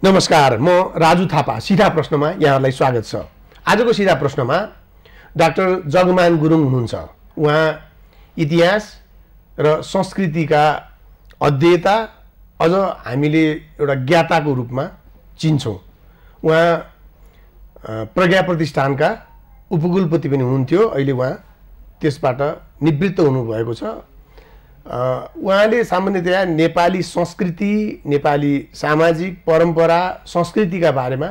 नमस्कार, म राजु थापा। सीधा प्रश्नमा यहाँलाई स्वागत छ। आजको सीधा प्रश्नमा डाक्टर जगमान गुरुङ हुनुहुन्छ। उहाँ इतिहास र संस्कृतिका अध्येता, अझ हामीले एउटा ज्ञाताको रूपमा चिन्छौँ। उहाँ प्रज्ञा प्रतिष्ठानका उपकुलपति पनि हुनुहुन्थ्यो। अहिले उहाँ त्यसबाट निवृत्त हुनुभएको छ। उहाँले सामान्यतया नेपाली संस्कृति, नेपाली सामाजिक परम्परा, संस्कृतिका बारेमा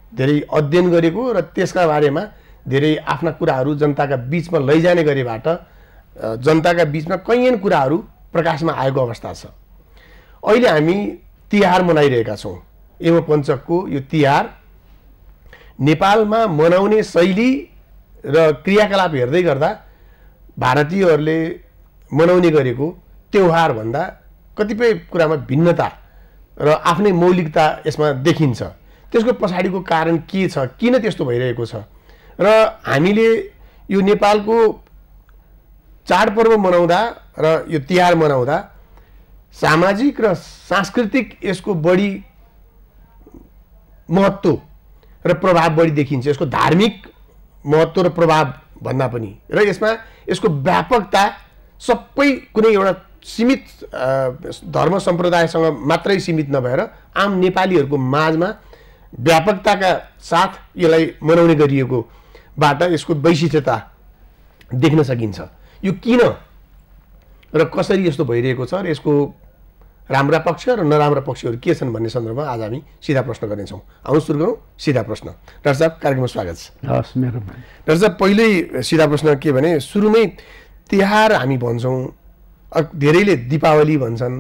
धेरै अध्ययन गरेको र त्यसका बारेमा धेरै आफ्ना कुराहरू जनताका बीचमा लैजाने गरेबाट जनताका बीचमा कैयन कुराहरू प्रकाशमा आएको अवस्था छ। अहिले हामी तिहार मनाइरहेका छौँ। यमपञ्चकको यो तिहार नेपालमा मनाउने शैली र क्रियाकलाप हेर्दै गर्दा भारतीयहरूले मनाउने गरेको त्योहार भन्दा कतिपय कुरामा भिन्नता र आफ्नै मौलिकता यसमा देखिन्छ। त्यसको पछाडिको कारण के छ, किन त्यस्तो भइरहेको छ र हामीले यो नेपालको चाडपर्व मनाउँदा र यो तिहार मनाउँदा सामाजिक र सांस्कृतिक यसको बढी महत्त्व र प्रभाव बढी देखिन्छ। यसको धार्मिक महत्त्व र प्रभाव भन्दा पनि र यसमा यसको व्यापकता सबै कुनै एउटा सीमित धर्म सम्प्रदायसँग मात्रै सीमित नभएर आम नेपालीहरूको माझमा व्यापकताका साथ यसलाई मनाउने गरिएकोबाट यसको वैशिष्ट्यता देख्न सकिन्छ। यो किन र कसरी यस्तो भइरहेको छ र यसको राम्रा पक्ष र नराम्रा पक्षहरू के छन् भन्ने सन्दर्भमा आज हामी सीधा प्रश्न गर्नेछौँ। आउनु सुरु गरौँ सीधा प्रश्न। डाक्टर साहब, कार्यक्रममा स्वागत छ। हस्, मेरो डाक्टर साहब, पहिल्यै सीधा प्रश्न के भने सुरुमै तिहार हामी भन्छौँ, धेरैले दीपावली भन्छन्,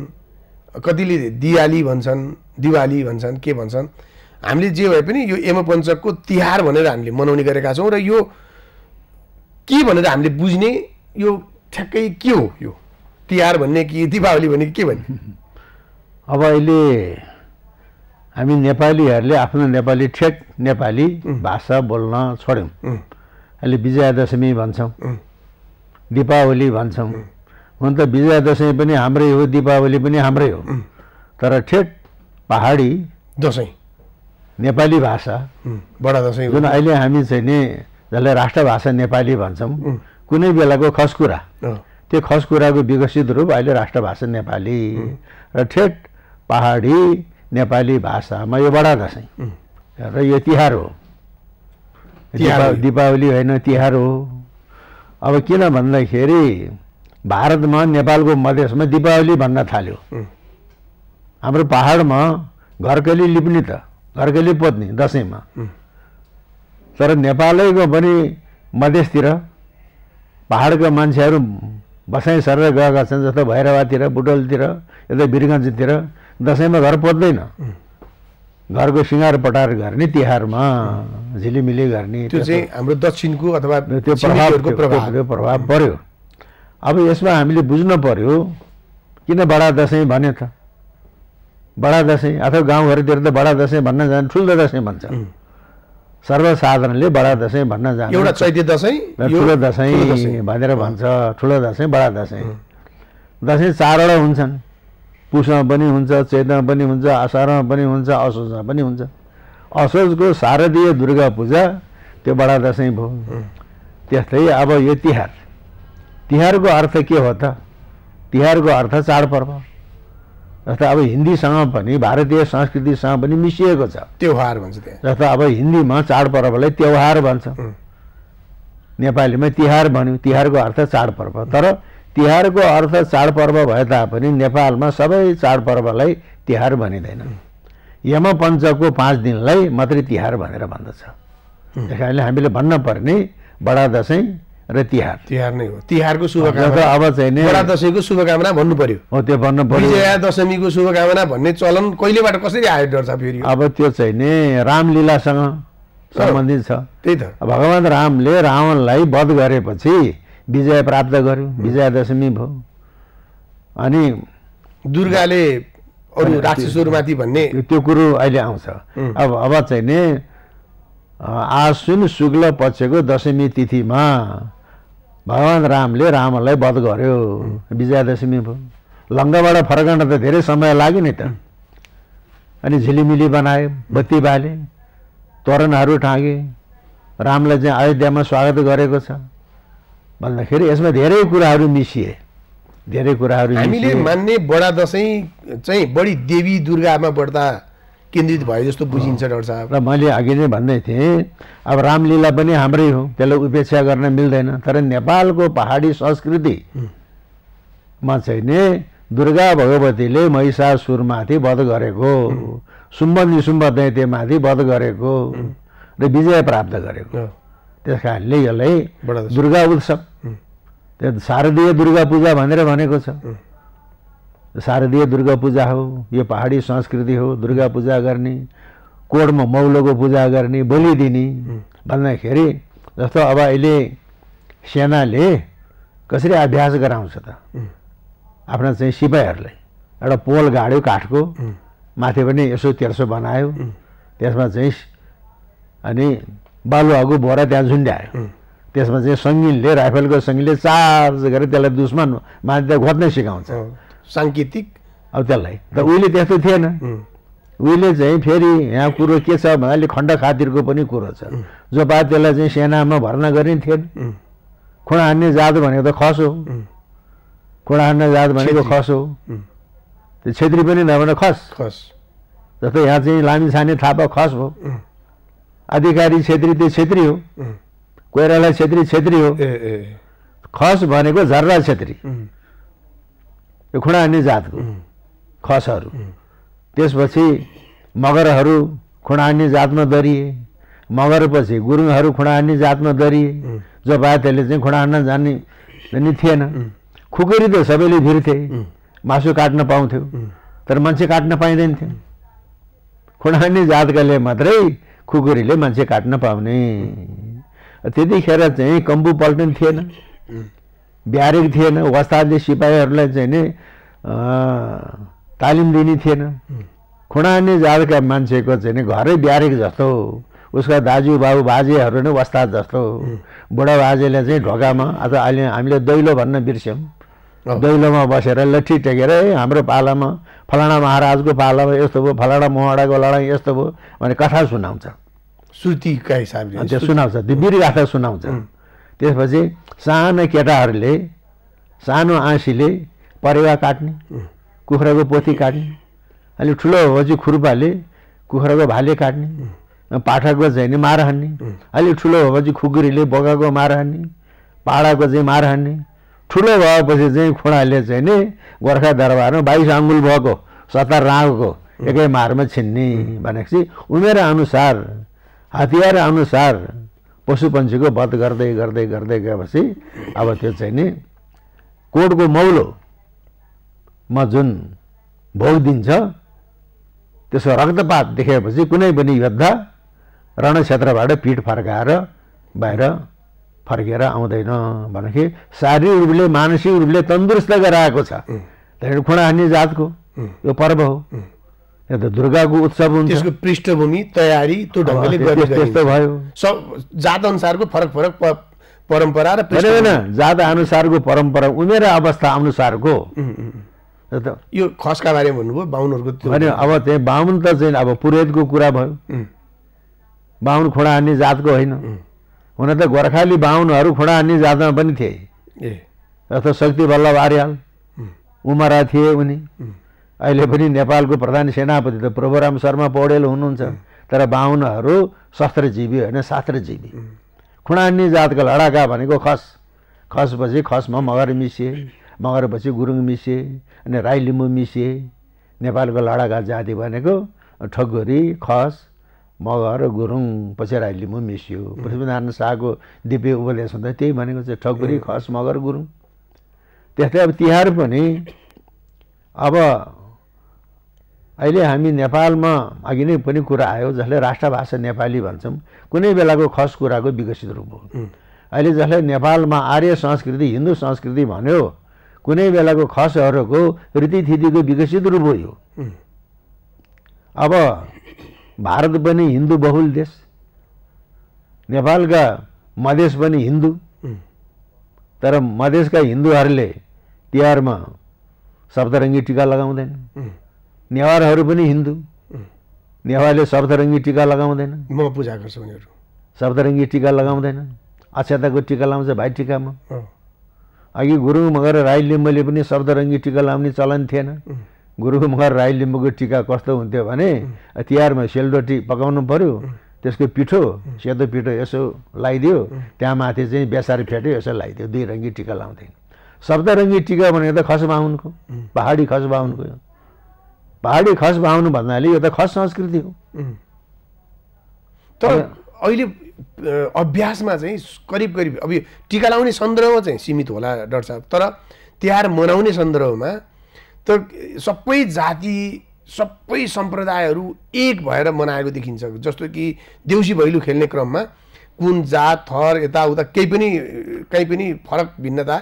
कतिले दिवाली भन्छन्, दिवाली भन्छन्, के भन्छन्। हामीले जे भए पनि यो यमपञ्चकको तिहार भनेर हामीले मनाउने गरेका छौँ र यो के भनेर हामीले बुझ्ने, यो ठ्याक्कै के हो? यो तिहार भन्ने कि दीपावली भन्ने के भन्ने? अब अहिले हामी नेपालीहरूले आफ्नो नेपाली ठेक नेपाली भाषा बोल्न छोड्यौँ। अहिले विजयादशमी भन्छौँ, दीपावली भन्छौँ। हुन त विजयादशमी पनि हाम्रै हो, दीपावली पनि हाम्रै हो, तर ठेट पहाडी दसैँ नेपाली भाषा बडा दसैँ जुन अहिले हामी चाहिँ नि जसलाई राष्ट्रभाषा नेपाली भन्छौँ, कुनै बेलाको खसकुरा, त्यो खसकुराको विकसित रूप अहिले राष्ट्रभाषा नेपाली र ठेट पहाडी नेपाली भाषामा यो बडा दसैँ र यो तिहार हो। दीपावली होइन, तिहार हो। अब किन भन्दाखेरि भारतमा नेपालको मधेसमा दीपावली भन्न थाल्यो। हाम्रो पहाडमा घरकैली लिप्ने त घरकैली पोत्ने दसैँमा, तर नेपालैको पनि मधेसतिर पहाडका मान्छेहरू बसाइ सरेर गएका छन्, जस्तो भैरवातिर, बुटोलतिर, यता वीरगञ्जतिर दसैँमा घर पोत्दैन। घरको सिँगार पटार गर्ने, तिहारमा झिलिमिली गर्ने, त्यो चाहिँ हाम्रो दक्षिणको अथवा त्यो प्रभाव पर्यो। अब यसमा हामीले बुझ्नु पर्यो किन बडा दसैँ भने त। बडा दसैँ अथवा गाउँघरतिर त बडा दसैँ भन्न जान्छ, ठुलो दसैँ भन्छ। सर्वसाधारणले बडा दसैँ भन्न जान्छ, एउटा चैते दसैँ, ठुलो दसैँ भनेर भन्छ। ठुलो दसैँ, बडा दसैँ। दसैँ चारवटा हुन्छन्, पुसमा पनि हुन्छ, चैतमा पनि हुन्छ, असारमा पनि हुन्छ, असोजमा पनि हुन्छ। असोजको शारदीय दुर्गा पूजा त्यो बडा दसैँ भयो। त्यस्तै अब यो तिहार, तिहारको अर्थ के हो त? तिहारको अर्थ चाडपर्व। जस्तो अब हिन्दीसँग पनि, भारतीय संस्कृतिसँग पनि मिसिएको छ, त्योहार भन्छ त्यहाँ। जस्तो अब हिन्दीमा चाडपर्वलाई त्योहार भन्छ, नेपालीमा तिहार भन्यो। तिहारको अर्थ चाडपर्व। तर तिहारको अर्थ चाडपर्व भए तापनि नेपालमा सबै चाडपर्वलाई तिहार भनिँदैन। यमपञ्चकको 5 दिनलाई मात्रै तिहार भनेर भन्दछ। त्यस कारणले हामीले भन्न पर्ने बडा दसैँ र तिहार, तिहार नै हो। तिहारको शुभकामना, अब चाहिँ नि बडा दसैँको शुभकामना भन्नु पर्यो। हो, त्यो भन्नु पर्यो। विजया दशमीको शुभकामना भन्ने चलन कहिलेबाट कसरी आयो डाक्टर साहब फेरि? अब त्यो चाहिँ नि रामलीलासँग सम्बन्धित छ। त्यही त, भगवान् रामले रावणलाई वध गरेपछि विजय प्राप्त गर्यो, विजयादशमी भयो। अनि दुर्गाले अरू राक्षसहरूमाथि भन्ने त्यो कुरो अहिले आउँछ। अब चाहिँ नि आश्विन शुक्ल पक्षको दशमी तिथिमा भगवान् रामले रावणलाई वध गर्यो, विजयादशमी भयो। लङ्काबाट फर्कन त धेरै समय लाग्यो नि त। अनि झिलिमिली बनाए, बत्ती बाले, तोरणहरू टाँगे, रामलाई चाहिँ अयोध्यामा स्वागत गरेको छ भन्दाखेरि यसमा धेरै कुराहरू मिसिए, धेरै कुराहरू हामीले मान्ने बडा दशैं चाहिँ बढी देवी दुर्गामा बढ्दा केन्द्रित भयो जस्तो बुझिन्छ डाक्टर साहब। र मैले अघि नै भन्दै थिएँ, अब रामलीला पनि हाम्रै हो, त्यसलाई उपेक्षा गर्न मिल्दैन। तर नेपालको पहाडी संस्कृतिमा चाहिँ नि दुर्गा भगवतीले महिषासुरमाथि वध गरेको, शुम्भ निशुम्भ दैत्यमाथि वध गरेको र विजय प्राप्त गरेको, त्यस कारणले यसलाई दुर्गा उत्सव, त्यो शारदीय दुर्गा पूजा भनेर भनेको छ। शारदीय दुर्गा पूजा हो, यो पहाडी संस्कृति हो। दुर्गा पूजा गर्ने, कोडमा मौलोको पूजा गर्ने, बलि दिने भन्दाखेरि जस्तो अब अहिले सेनाले कसरी अभ्यास गराउँछ त, आफ्ना चाहिँ सिपाहीहरूलाई एउटा पोल गाड्यो काठको, माथि पनि यसो तेर्सो बनायो, त्यसमा चाहिँ अनि बालुवाको बोरा त्यहाँ झुन्ड्यायो, त्यसमा चाहिँ सङ्गिनले, राइफलको सङ्गिनले चार्ज गरेर त्यसलाई दुश्मन माथि घोत्नै सिकाउँछ, साङ्केतिक। अब त्यसलाई त उहिले त्यस्तो थिएन। उहिले चाहिँ फेरि यहाँ कुरो के छ भन्नाले खण्ड खातिरको पनि कुरो छ। जो पाए त्यसलाई चाहिँ सेनामा भर्ना गरिने थिएन। खुँडा हान्ने जात भनेको त खस हो, खुँडा हान्ने जात भनेको खस हो, त्यो छेत्री पनि नभने खस। जस्तो यहाँ चाहिँ लामी छाने थापा खस हो, अधिकारी छेत्री त्यो छेत्री हो, कोइराला छेत्री छेत्री हो, खस भनेको झर्रा छेत्री, यो खुँडा हान्ने जातको खसहरू। त्यसपछि मगरहरू खुँडा हान्ने जातमा दरिए, मगरपछि गुरुङहरू खुँडा हान्ने जातमा दरिए। जो पाए त्यसले चाहिँ खुँडा हान्न जान्ने नि थिएन। खुकुरी त सबैले भिड्थे, मासु काट्न पाउँथ्यो, तर मान्छे काट्न पाइँदैन थियो। खुँडा हान्ने जातकाले मात्रै खुकुरीले मान्छे काट्न पाउने। त्यतिखेर चाहिँ कम्बु पल्टन थिएन, ब्यारेक थिएन, वस्तादले सिपाहीहरूलाई चाहिँ नि तालिम दिने थिएन। खुँडा हान्ने जातका मान्छेको चाहिँ नि घरै ब्यारेक जस्तो, उसका दाजुबाबु बाजेहरू नै वस्ताद जस्तो। बुढा बाजेले चाहिँ ढोकामा, अथवा अहिले हामीले दैलो भन्न बिर्स्यौँ, दैलोमा बसेर लट्ठी टेकेर हाम्रो पालामा फलाना महाराजको पालामा यस्तो भयो, फलाना मोहडाको लडाइँ यस्तो भयो भने कथा सुनाउँछ, श्रुतिका हिसाबले त्यो सुनाउँछ, त्यो वीरगाथा सुनाउँछ। त्यसपछि साना केटाहरूले सानो आँसीले परेवा काट्ने, कुखुराको पोथी काट्ने, अलि ठुलो भएपछि खुर्पाले कुखुराको भाले काट्ने, पाठाको चाहिँ नि मार हान्ने, अलि ठुलो भएपछि खुकुरीले बोकाको मार हान्ने, पाडाको चाहिँ मार हान्ने, ठुलो भएपछि चाहिँ खुँडाले चाहिँ नि गोर्खा दरबारमा 22 अङ्गुल भएको 70 राँगको एकै मारमा छिन्ने भनेपछि उमेर अनुसार, हतियार अनुसार पशु पन्छीको वध गर्दै गर्दै गर्दै गएपछि अब त्यो चाहिँ नि कोडको मौलोमा जुन भोग दिन्छ, त्यसको रक्तपात देखेपछि कुनै पनि योद्धा रणक्षेत्रबाट पिठ फर्काएर बाहिर फर्केर आउँदैन भनेदेखि शारीरिक रूपले मानसिक रूपले तन्दुरुस्त गराएको छ। त्यही खुँडा हान्ने जातको यो पर्व हो, यो त दुर्गाको उत्सव हुन्छ। त्यसको पृष्ठभूमि तयारी त्यो ढङ्गले गर्ने त्यस्तो भयो। सब जात अनुसारको फरक फरक परम्परा र होइन, जात अनुसारको परम्परा, उमेर अवस्था अनुसारको। यो खसका बारेमा भन्नुभयो, बाहुनहरूको होइन, अब चाहिँ बाहुन त चाहिँ अब पुरोहितको कुरा भयो। बाहुन खुँडा हान्ने जातको होइन। हुन त गोर्खाली बाहुनहरू खुँडा हान्ने जातमा पनि थिए। जस्तो शक्ति बल्लभ आर्याल उमरा थिए उनी। अहिले पनि नेपालको प्रधान सेनापति त प्रभुराम शर्मा पौडेल हुनुहुन्छ। तर बाहुनहरू शस्त्रजीवी होइन, शास्त्रजीवी। खुँडा हान्ने जातका लडाका भनेको खस, खसपछि खसमा मगर मिसिए, मगरपछि गुरुङ मिसिए, अनि राई लिम्बू मिसिए। नेपालको लडाका जाति भनेको ठकुरी, खस, मगर, गुरुङ, पछि राई लिम्बू मिसियो। पृथ्वीनारायण शाहको दिव्य उपदेश हुँदा त्यही भनेको चाहिँ ठकुरी, खस, मगर, गुरुङ। त्यस्तै अब तिहार पनि अब अहिले हामी नेपालमा अघि नै पनि कुरा आयो, जसले राष्ट्रभाषा नेपाली भन्छौँ, कुनै बेलाको खस कुराको विकसित रूप हो। अहिले जसले नेपालमा आर्य संस्कृति, हिन्दू संस्कृति भन्यो, कुनै बेलाको खसहरूको रीतिथितिको विकसित रूप हो यो। अब भारत पनि हिन्दू बहुल देश, नेपालका मधेस पनि हिन्दू, तर मधेसका हिन्दूहरूले तिहारमा सप्तरङ्गी टीका लगाउँदैन। नेवारहरू पनि हिन्दू, नेवारले सप्तरङ्गी टीका लगाउँदैन, म पूजा गर्छु उनीहरू। सप्तरङ्गी टीका लगाउँदैन, अक्षताको टीका लाउँछ भाइ टीकामा। अँ, अघि गुरुङ मगर राई लिम्बूले पनि सप्तरङ्गी टीका लाउने चलन थिएन। गुरुङ मगर राई लिम्बूको टीका कस्तो हुन्थ्यो भने तिहारमा सेलरोटी पकाउनु पर्यो, त्यसको पिठो सेतो पिठो यसो लगाइदियो, त्यहाँ माथि चाहिँ बेसार फेट्यो यसो लगाइदियो, 2 रङ्गी टीका लाउँथे। सप्तरङ्गी टीका भनेको त खस बाहुनको, पहाडी खस बाहुनको हो। पहाडी खस बाहुन भन्नाले यो त खस संस्कृति हो। तर अहिले अभ्यासमा चाहिँ करिब करिब अब यो टीका लाउने सन्दर्भमा चाहिँ सीमित होला डाक्टर साहब, तर तिहार मनाउने सन्दर्भमा त सबै जाति सबै सम्प्रदायहरू एक भएर मनाएको देखिन्छ। जस्तो कि देउसी भैलो खेल्ने क्रममा कुन जात थर यताउता केही पनि फरक भिन्नता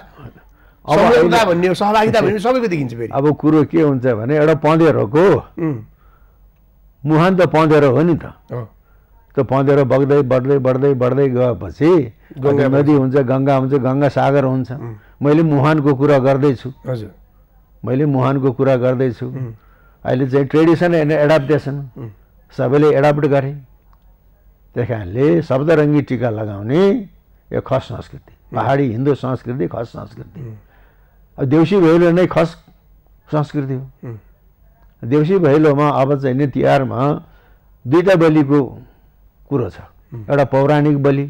सहभागिता भन्ने सबैको देखिन्छ। फेरि अब कुरो के हुन्छ भने एउटा पँधेरोको मुहान त पँधेरो हो नि त, त्यो पँधेरो बग्दै बढ्दै बढ्दै बढ्दै गएपछि नदी हुन्छ, गङ्गा हुन्छ, गङ्गा सागर हुन्छ। मैले मुहानको कुरा गर्दैछु, हजुर, मैले मुहानको कुरा गर्दैछु। अहिले चाहिँ ट्रेडिसन एन्ड एडाप्टेसन सबैले एडाप्ट गरे। त्यही कारणले सप्तरङ्गी टीका लगाउने यो खस संस्कृति, पहाडी हिन्दू संस्कृति, खस संस्कृति। अब देउसी भैलो नै खस संस्कृति हो। देउसी भैलोमा अब चाहिँ नि तिहारमा 2टा बलिको कुरो छ। एउटा पौराणिक बलि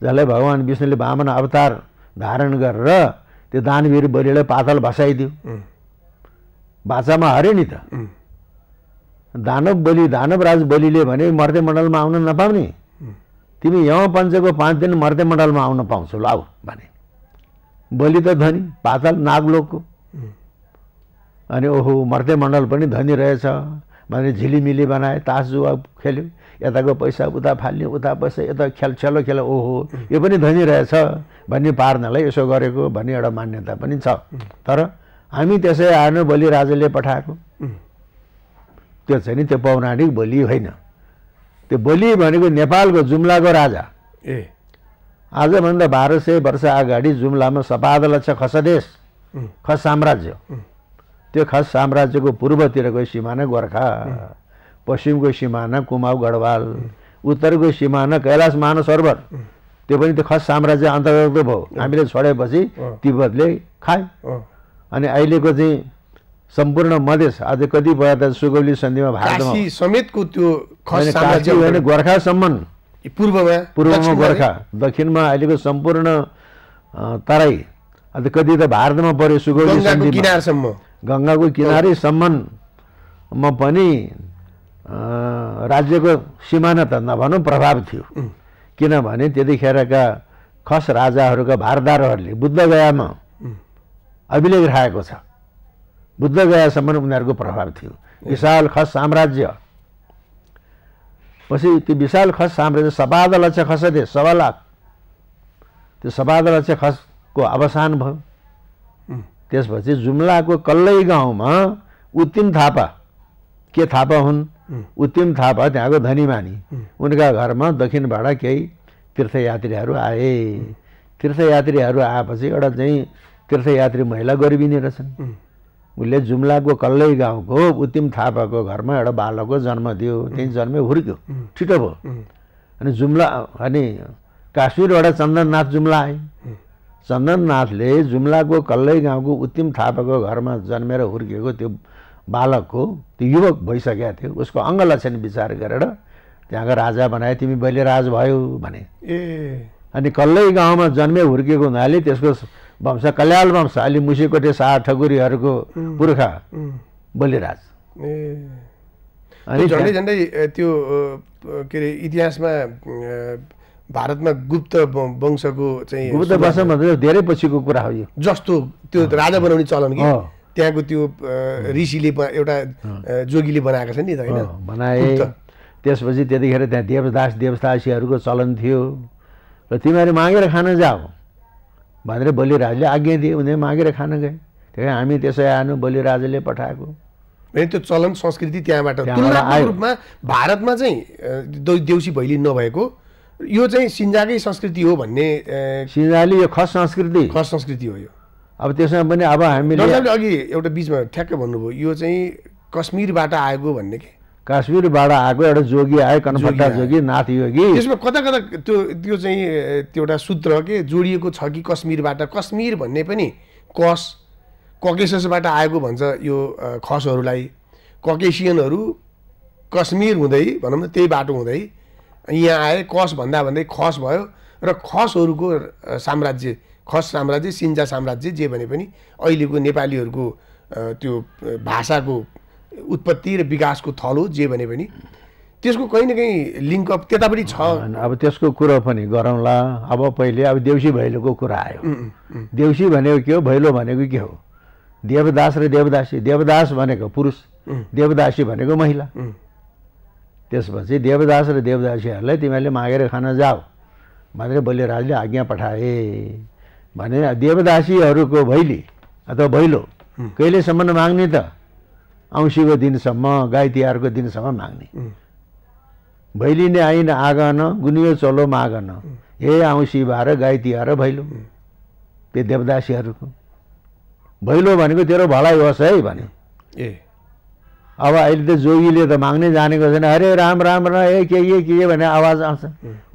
जसलाई भगवान् विष्णुले वामन अवतार धारण गरेर त्यो दानवीर बलिलाई पातल भसाइदियो, बाचामा हरे नि त। दानव बलि, दानवराज बलिले भने मर्त्यमण्डलमा आउन नपाउने, तिमी यम पञ्चको 5 दिन मर्त्यमण्डलमा आउन पाउँछौ ल आऊ भने। बलि त धनी, पाताल नागलोकको, अनि ओहो मर्त्यमण्डल पनि धनी रहेछ भने झिलिमिली बनाए, तास जुवा खेल्यो, यताको पैसा उता फाल्यो, उता पैसा यता छेलो खेल, ओहो यो पनि धनी रहेछ भन्ने पार्नलाई यसो गरेको भन्ने एउटा मान्यता पनि छ। तर हामी त्यसै आएन, बलिराजाले पठाएको त्यो चाहिँ नि त्यो पौराणिक बलि होइन। त्यो बलि भनेको नेपालको जुम्लाको राजा, आजभन्दा 1200 वर्ष अगाडि जुम्लामा सपादलक्ष खसदेश, खस साम्राज्य। त्यो खस साम्राज्यको पूर्वतिरको सिमाना गोर्खा, पश्चिमको सिमाना कुमाऊ गढवाल, उत्तरको सिमाना कैलाश मानसरोवर, त्यो पनि त्यो खस साम्राज्य अन्तर्गत भयो। हामीले छोडेपछि तिब्बतले खायो। अनि अहिलेको चाहिँ सम्पूर्ण मधेस आज कति भयो त सुगौली सन्धिमा भारतमा समेतको त्यो खस साम्राज्य होइन, गोर्खासम्म पूर्वमा गोर्खा, दक्षिणमा अहिलेको सम्पूर्ण तराई, अन्त कति त भारतमा पर्यो सुगौली किनारसम्म, गङ्गाको किनारैसम्ममा पनि राज्यको सिमाना त नभनौँ प्रभाव थियो। किनभने त्यतिखेरका खस राजाहरूका भारदारहरूले बुद्धगयामा अभिलेख राखेको छ, बुद्धगयासम्म उनीहरूको प्रभाव थियो। विशाल खस साम्राज्य, पछि त्यो विशाल खस साम्राज्य सपादलक्ष खसदेश, 1.25 लाख, त्यो सपादलक्ष खसको अवसान भयो। त्यसपछि जुम्लाको कल्लै गाउँमा उत्तिम थापा, के थापा हुन्, उत्तिम थापा त्यहाँको धनीमानी, उनका घरमा दक्षिणबाट केही तीर्थयात्रीहरू आए। तीर्थयात्रीहरू आएपछि एउटा चाहिँ तीर्थयात्री महिला गरिबिनी रहेछन्, उसले जुम्लाको कल्लै गाउँको उत्तिम थापाको घरमा एउटा बालकको जन्म दियो। त्यही जन्मे हुर्क्यो, छिटो भयो। अनि जुम्ला अनि काश्मीरबाट चन्दननाथ जुम्ला आए। चन्दननाथले जुम्लाको कल्लै गाउँको उत्तिम थापाको घरमा जन्मेर हुर्किएको त्यो बालकको, त्यो युवक भइसकेको थियो, उसको अङ्गलक्षण विचार गरेर त्यहाँको राजा बनाए, तिमी बलिराज भयो भने। अनि कल्लै गाउँमा जन्मे हुर्किएको हुनाले त्यसको वंश कल्याण वंश, अलि मुसिकोटे शाह ठकुरीहरूको पुर्खा बलिराज। अनि झन्डै झन्डै त्यो के अरे इतिहासमा भारतमा गुप्त वंशको चाहिँ गुप्त वंश भन्दा धेरै पछिको कुरा हो यो। जस्तो त्यो राजा बनाउने चलन कि त्यहाँको त्यो ऋषिले एउटा जोगीले बनाएको छ नि त होइन, बनाए। त्यसपछि त्यतिखेर त्यहाँ देवदास देवदासीहरूको चलन थियो र तिमीहरू मागेर खान जाऊ भनेर बलिराजले आज्ञा दिए। उनीहरू मागेर खान गए। त्यही हामी त्यसै आएन, बलिराजले पठाएको। त्यो चलन संस्कृति त्यहाँबाट तुलनात्मक रूपमा भारतमा चाहिँ देउसी भैली नभएको यो चाहिँ सिन्जाकै संस्कृति हो भन्ने। सिन्जाली यो खस संस्कृति हो यो। अब त्यसमा पनि अब हामीले अघि एउटा बिचमा ठ्याक्कै भन्नुभयो यो चाहिँ कश्मीरबाट आएको भन्ने के काश्मीरबाट आएको एउटा जोगी आयो, कनपट्टा जोगी, नाथ योगी। त्यसमा कता कता त्यो चाहिँ त्यो एउटा सूत्र के जोडिएको छ कि कश्मीरबाट, कश्मीर भन्ने पनि ककेससबाट आएको भन्छ यो खसहरूलाई, ककेसियनहरू कश्मीर हुँदै भनौँ न त्यही बाटो हुँदै यहाँ आए, कस भन्दा भन्दै खस भयो र खसहरूको साम्राज्य, खस साम्राज्य, सिन्जा साम्राज्य जे भने पनि अहिलेको नेपालीहरूको त्यो भाषाको उत्पत्ति र विकासको थलो जे भने पनि त्यसको कहीँ न कहीँ लिङ्कअप त्यतापट्टि छ। अब त्यसको कुरो पनि गरौँला। अब पहिले अब देउसी भैलोको कुरा आयो। देउसी भनेको के हो, भैलो भनेको के हो? देवदास र देवदासी। देवदास भनेको पुरुष, देवदासी भनेको महिला। त्यसपछि देवदास र देवदासीहरूलाई तिमीहरूले मागेर खान जाऊ भनेर बलिराजले आज्ञा पठाए भने देवदासीहरूको भैली अथवा भैलो कहिलेसम्म माग्ने त? औँसीको दिनसम्म, गाई तिहारको दिनसम्म माग्ने। भैलिने आइन आगन गुनियो चलो मागन, हे औँसी बार गाई तिहार भैलो। त्यो देवदासीहरूको भैलो भनेको तेरो भलाइ होस् है भने। अब अहिले त जोगीले त माग्ने जानेको छैन, अरे राम राम र ए के भने आवाज आउँछ।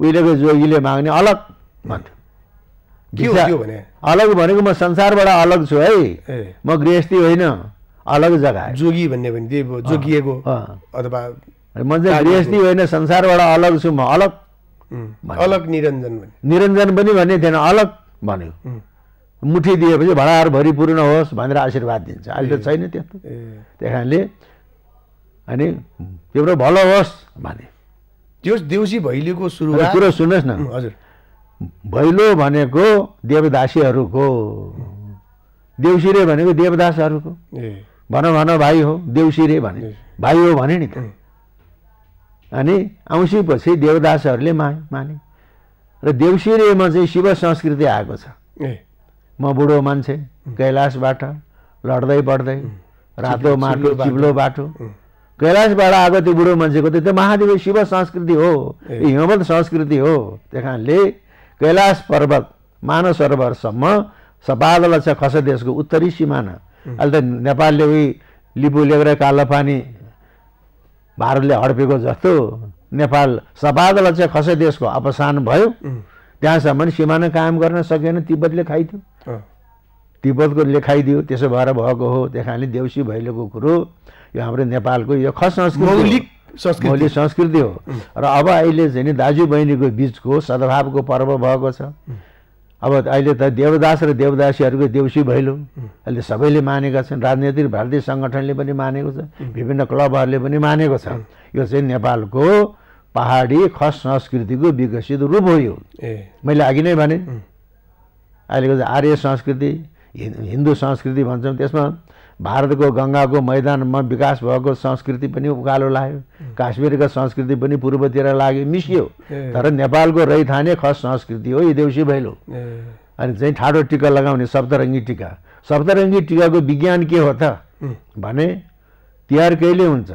उहिलेको जोगीले माग्ने अलग भन्थ्यो। अलग भनेको म संसारबाट अलग छु है, म गृहस्थी होइन, अलग जग्गा। जोगी भन्ने पनि जोगिएको अथवा म चाहिँ गृहस्थी होइन, संसारबाट अलग छु म, अलग। अलग निरञ्जन भने निरञ्जन पनि भन्ने थिएन, अलग भन्यो। मुठी दिएपछि भडार भरि पूर्ण होस् भनेर आशीर्वाद दिन्छ। अहिले त छैन त्यस्तो। त्यही कारणले अनि तिम्रो भलो होस् भने। त्यो देउसी भैलोको सुरुवात कुरो सुन्नुहोस् न। हजुर, भैलो भनेको देवदासीहरूको, देउसिरे भनेको देवदासहरूको। भन भाइ हो, देउसिरे भने भाइ हो भने नि त। अनि औँसी पछि देवदासहरूले माने र देउसिरेमा चाहिँ शिव संस्कृति आएको छ। म बुढो मान्छे कैलाशबाट लड्दै बढ्दै रातो माटो चिप्लो बाटो, कैलाशबाट आएको त्यो बुढो मान्छेको त्यो महादेव शिव संस्कृति हो, हिमवत संस्कृति हो। त्यही कारणले कैलाश पर्वत मानव सरोवरसम्म सपादल छ खस देशको उत्तरी सिमाना। अहिले त नेपालले उही लिपुलेक र कालापानी भारतले हडपेको जस्तो नेपाल सपादल छ खस देशको अपसान भयो। त्यहाँसम्म सिमाना कायम गर्न सकेन, तिब्बतले खाइदियो, तिब्बतकोले खाइदियो, त्यसो भएर भएको हो। त्यही कारणले देउसी भैलोको कुरो यो हाम्रो नेपालको यो खस मौलिक संस्कृति हो। र अब अहिले चाहिँ नि दाजु बहिनीको बिचको सद्भावको पर्व भएको छ। अब अहिले त देवदास र देवदासीहरूको देउसी भैलो अहिले सबैले मानेका छन्। राजनैतिक भारतीय सङ्गठनले पनि मानेको छ, विभिन्न क्लबहरूले पनि मानेको छ। यो चाहिँ नेपालको पहाडी खस संस्कृतिको विकसित रूप हो। यो मैले अघि नै भने अहिलेको चाहिँ आर्य संस्कृति, हिन्दू संस्कृति भन्छौँ, त्यसमा भारतको गङ्गाको मैदानमा विकास भएको संस्कृति पनि उकालो लाग्यो, काश्मीरका संस्कृति पनि पूर्वतिर लाग्यो, मिसियो। तर नेपालको रैथाने खस संस्कृति हो यो देउसी भैलो। अनि चाहिँ ठाडो टिका लगाउने सप्तरङ्गी टिका। सप्तरङ्गी टिकाको विज्ञान के हो त भने तिहार कहिले हुन्छ?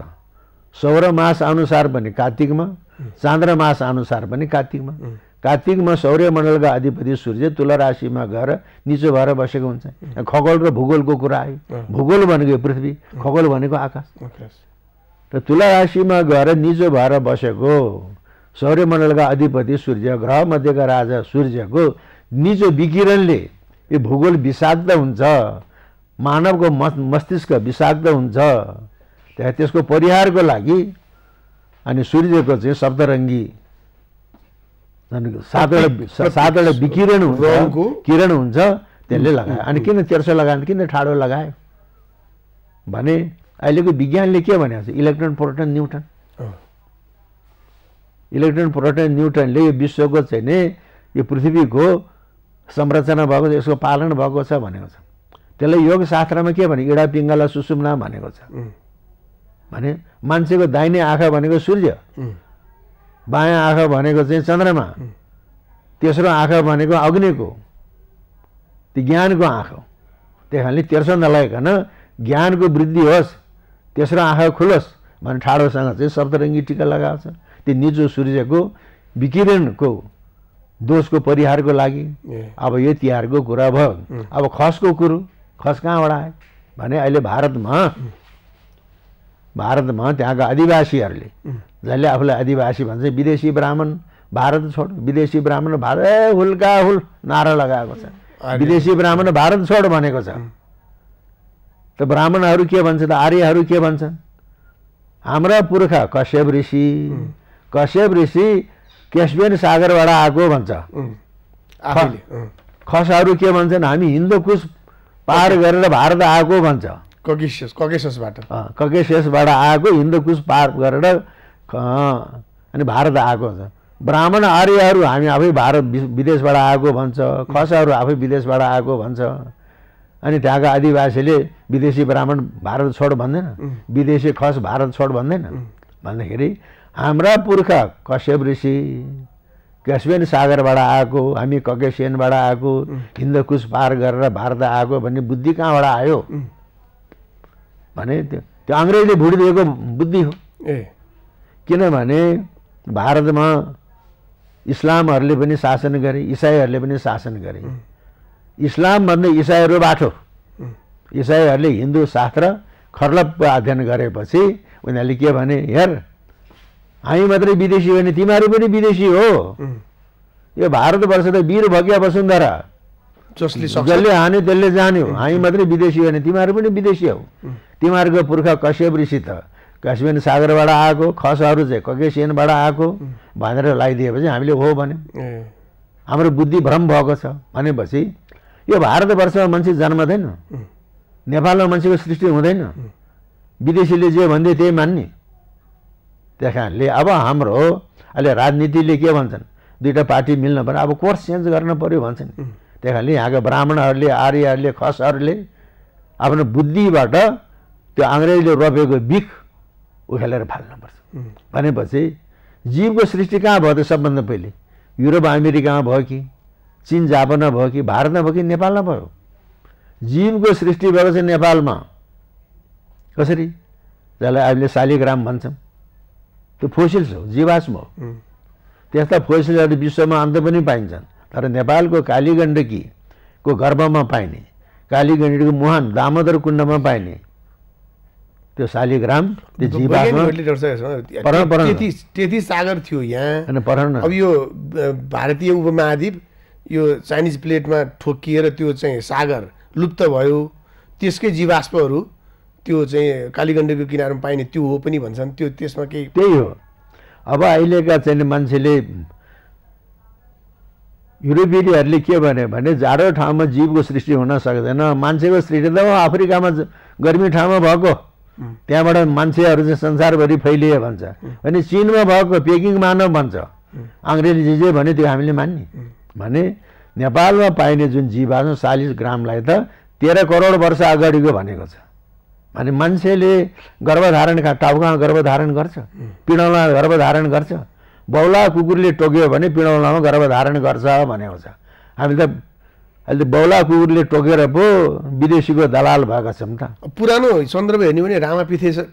सौर मास अनुसार पनि कार्तिकमा, चान्द्र मास अनुसार पनि कार्तिकमा। कार्तिकमा सौर्यमण्डलका अधिपति सूर्य तुला राशिमा गएर निचो भएर बसेको हुन्छ। खगोल र भूगोलको कुरा आयो। भूगोल भनेको पृथ्वी, खगोल भनेको आकाश। र तुला राशिमा गएर निचो भएर बसेको सौर्यमण्डलका अधिपति सूर्य, ग्रह मध्येका राजा सूर्यको निचो विकिरणले यो भूगोल विषाक्त हुन्छ, मानवको मस्तिष्क विषाक्त हुन्छ। त्यसको परिहारको लागि अनि सूर्यको चाहिँ सप्तरङ्गी सातवटा विकिरण हुन्छ, किरण हुन्छ, त्यसले लगायो। अनि किन तेर्सो लगायो, किन ठाडो लगायो भने अहिलेको विज्ञानले के भनेको छ? Electron proton neutron. Electron proton न्युट्रनले यो विश्वको चाहिँ नि यो पृथ्वीको संरचना भएको, यसको पालन भएको छ भनेको छ। त्यसलाई योग शास्त्रमा के भने इडा पिङ्गला सुषुम्ना भनेको छ। भने मान्छेको दाहिने आँखा भनेको सूर्य, बायाँ आँखा भनेको चाहिँ चन्द्रमा, तेस्रो आँखा भनेको अग्निको, त्यो ज्ञानको आँखा हो। त्यही कारणले तेर्सो नलागिकन ज्ञानको वृद्धि होस्, तेस्रो आँखा खुलोस् भने ठाडोसँग चाहिँ सप्तरङ्गी टिका लगाएको छ। त्यो निचो सूर्यको विकिरणको दोषको परिहारको लागि। अब यो तिहारको कुरा भयो। अब खसको कुरो, खस कहाँबाट आयो भने अहिले भारतमा भारतमा त्यहाँका आदिवासीहरूले जसले आफूलाई आदिवासी भन्छ विदेशी ब्राह्मण भारत छोड, विदेशी ब्राह्मण भारत हुल्का हुल नारा लगाएको छ। विदेशी ब्राह्मण भारत छोड भनेको छ। त ब्राह्मणहरू के भन्छ त आर्यहरू के भन्छन्? हाम्रा पुर्खा कश्यप ऋषि क्यास्पियन सागरबाट आएको भन्छ। खसहरू के भन्छन्? हामी हिन्दकुश पार गरेर भारत आएको भन्छ। ककेससबाट आएको हिन्दकुश पार गरेर अनि भारत आएको छ। ब्राह्मण आर्यहरू हामी आफै भारत विदेशबाट आएको भन्छ। खसहरू आफै विदेशबाट आएको भन्छ। अनि त्यहाँका आदिवासीले विदेशी ब्राह्मण भारत छोड भन्दैन, विदेशी खस भारत छोड भन्दैन। भन्दाखेरि हाम्रा पुर्खा कश्यप ऋषि क्यास्पियन सागरबाट आएको, हामी ककेसियनबाट आएको, हिन्दकुश पार गरेर भारत आएको भन्ने बुद्धि कहाँबाट आयो भने त्यो अङ्ग्रेजले भुटिदिएको बुद्धि हो। किनभने भारतमा इस्लामहरूले पनि शासन गरे, इसाईहरूले पनि शासन गरे। इस्लाम भन्दा इसाईहरू बाठो। इसाईहरूले हिन्दू शास्त्र खर्लप्प अध्ययन गरेपछि उनीहरूले के भने, हेर हामी मात्रै विदेशी भने तिमीहरू पनि विदेशी हो। यो भारतवर्ष त वीर भग्या वसुन्धरा, जसले हान्यो त्यसले जान्यो। हामी मात्रै विदेशी भने तिमीहरू पनि विदेशी हौ। तिमीहरूको पुर्खा कश्यप ऋषि त क्यास्पियन सागरबाट आएको, खसहरू चाहिँ ककेसियनबाट आएको भनेर लगाइदिएपछि हामीले हो भन्यो। हाम्रो बुद्धि भ्रम भएको छ भनेपछि यो भारतवर्षमा मान्छे जन्मदैन, नेपालमा मान्छेको सृष्टि हुँदैन। विदेशीले जे भन्दै त्यही मान्ने। त्यस कारणले अब हाम्रो अहिले राजनीतिले के भन्छन्, दुईवटा पार्टी मिल्न पर्यो, अब कोर्स चेन्ज गर्न पर्यो भन्छन्। त्यस कारणले यहाँका ब्राह्मणहरूले आर्यहरूले खसहरूले आफ्नो बुद्धिबाट त्यो अङ्ग्रेजले रोपेको बिख उखेलेर फाल्नुपर्छ। भनेपछि जीवको सृष्टि कहाँ भयो त? सबभन्दा पहिले युरोप अमेरिकामा भयो कि चीन जापानमा भयो कि भारतमा भयो कि नेपालमा भयो? जीवको सृष्टि भएको छ नेपालमा। कसरी? जसलाई अहिले शालिग्राम भन्छौँ, त्यो फोसिल्स हो, जीवाश्म हो। त्यस्ता फोसिल्सहरू विश्वमा अन्त पनि पाइन्छन्। तर नेपालको कालीगण्डकीको गर्भमा पाइने, कालीगण्डकीको मुहान दामोदर कुण्डमा पाइने त्यो शालिग्राम, त्यो जीवाश्म त्यति सागर थियो यहाँ। अब यो भारतीय उपमहाद्वीप यो चाइनिज प्लेटमा ठोकिएर त्यो चाहिँ सागर लुप्त भयो। त्यसकै जीवाश्महरू त्यो चाहिँ कालीगण्डकीको किनारमा पाइने त्यो हो पनि भन्छन्। त्यो त्यसमा केही त्यही हो। अब अहिलेका चाहिँ मान्छेले युरोपेलीहरूले के भने जाडो ठाउँमा जीवको सृष्टि हुन सक्दैन, मान्छेको सृष्टि त अफ्रिकामा गर्मी ठाउँमा भएको, त्यहाँबाट मान्छेहरू चाहिँ संसारभरि फैलिए भन्छ। अनि चीनमा भएको पेकिङ मानव भन्छ। अङ्ग्रेजले जे भने त्यो हामीले मान्ने। भने नेपालमा पाइने जुन जीवाश्म 40 ग्रामलाई त 13 करोड वर्ष अगाडिको भनेको छ। अनि मान्छेले गर्भधारण टाउकामा गर्भधारण गर्छ, पिँडौलामा गर्भधारण गर्छ। बौला कुकुरले टोक्यो भने पिँडौलामा गर्भधारण गर्छ भनेको छ। हामी त अहिले बौला कुकुरले टोकेर पो विदेशीको दलाल भएका छौँ त। पुरानो सन्दर्भ हेर्ने भने रामा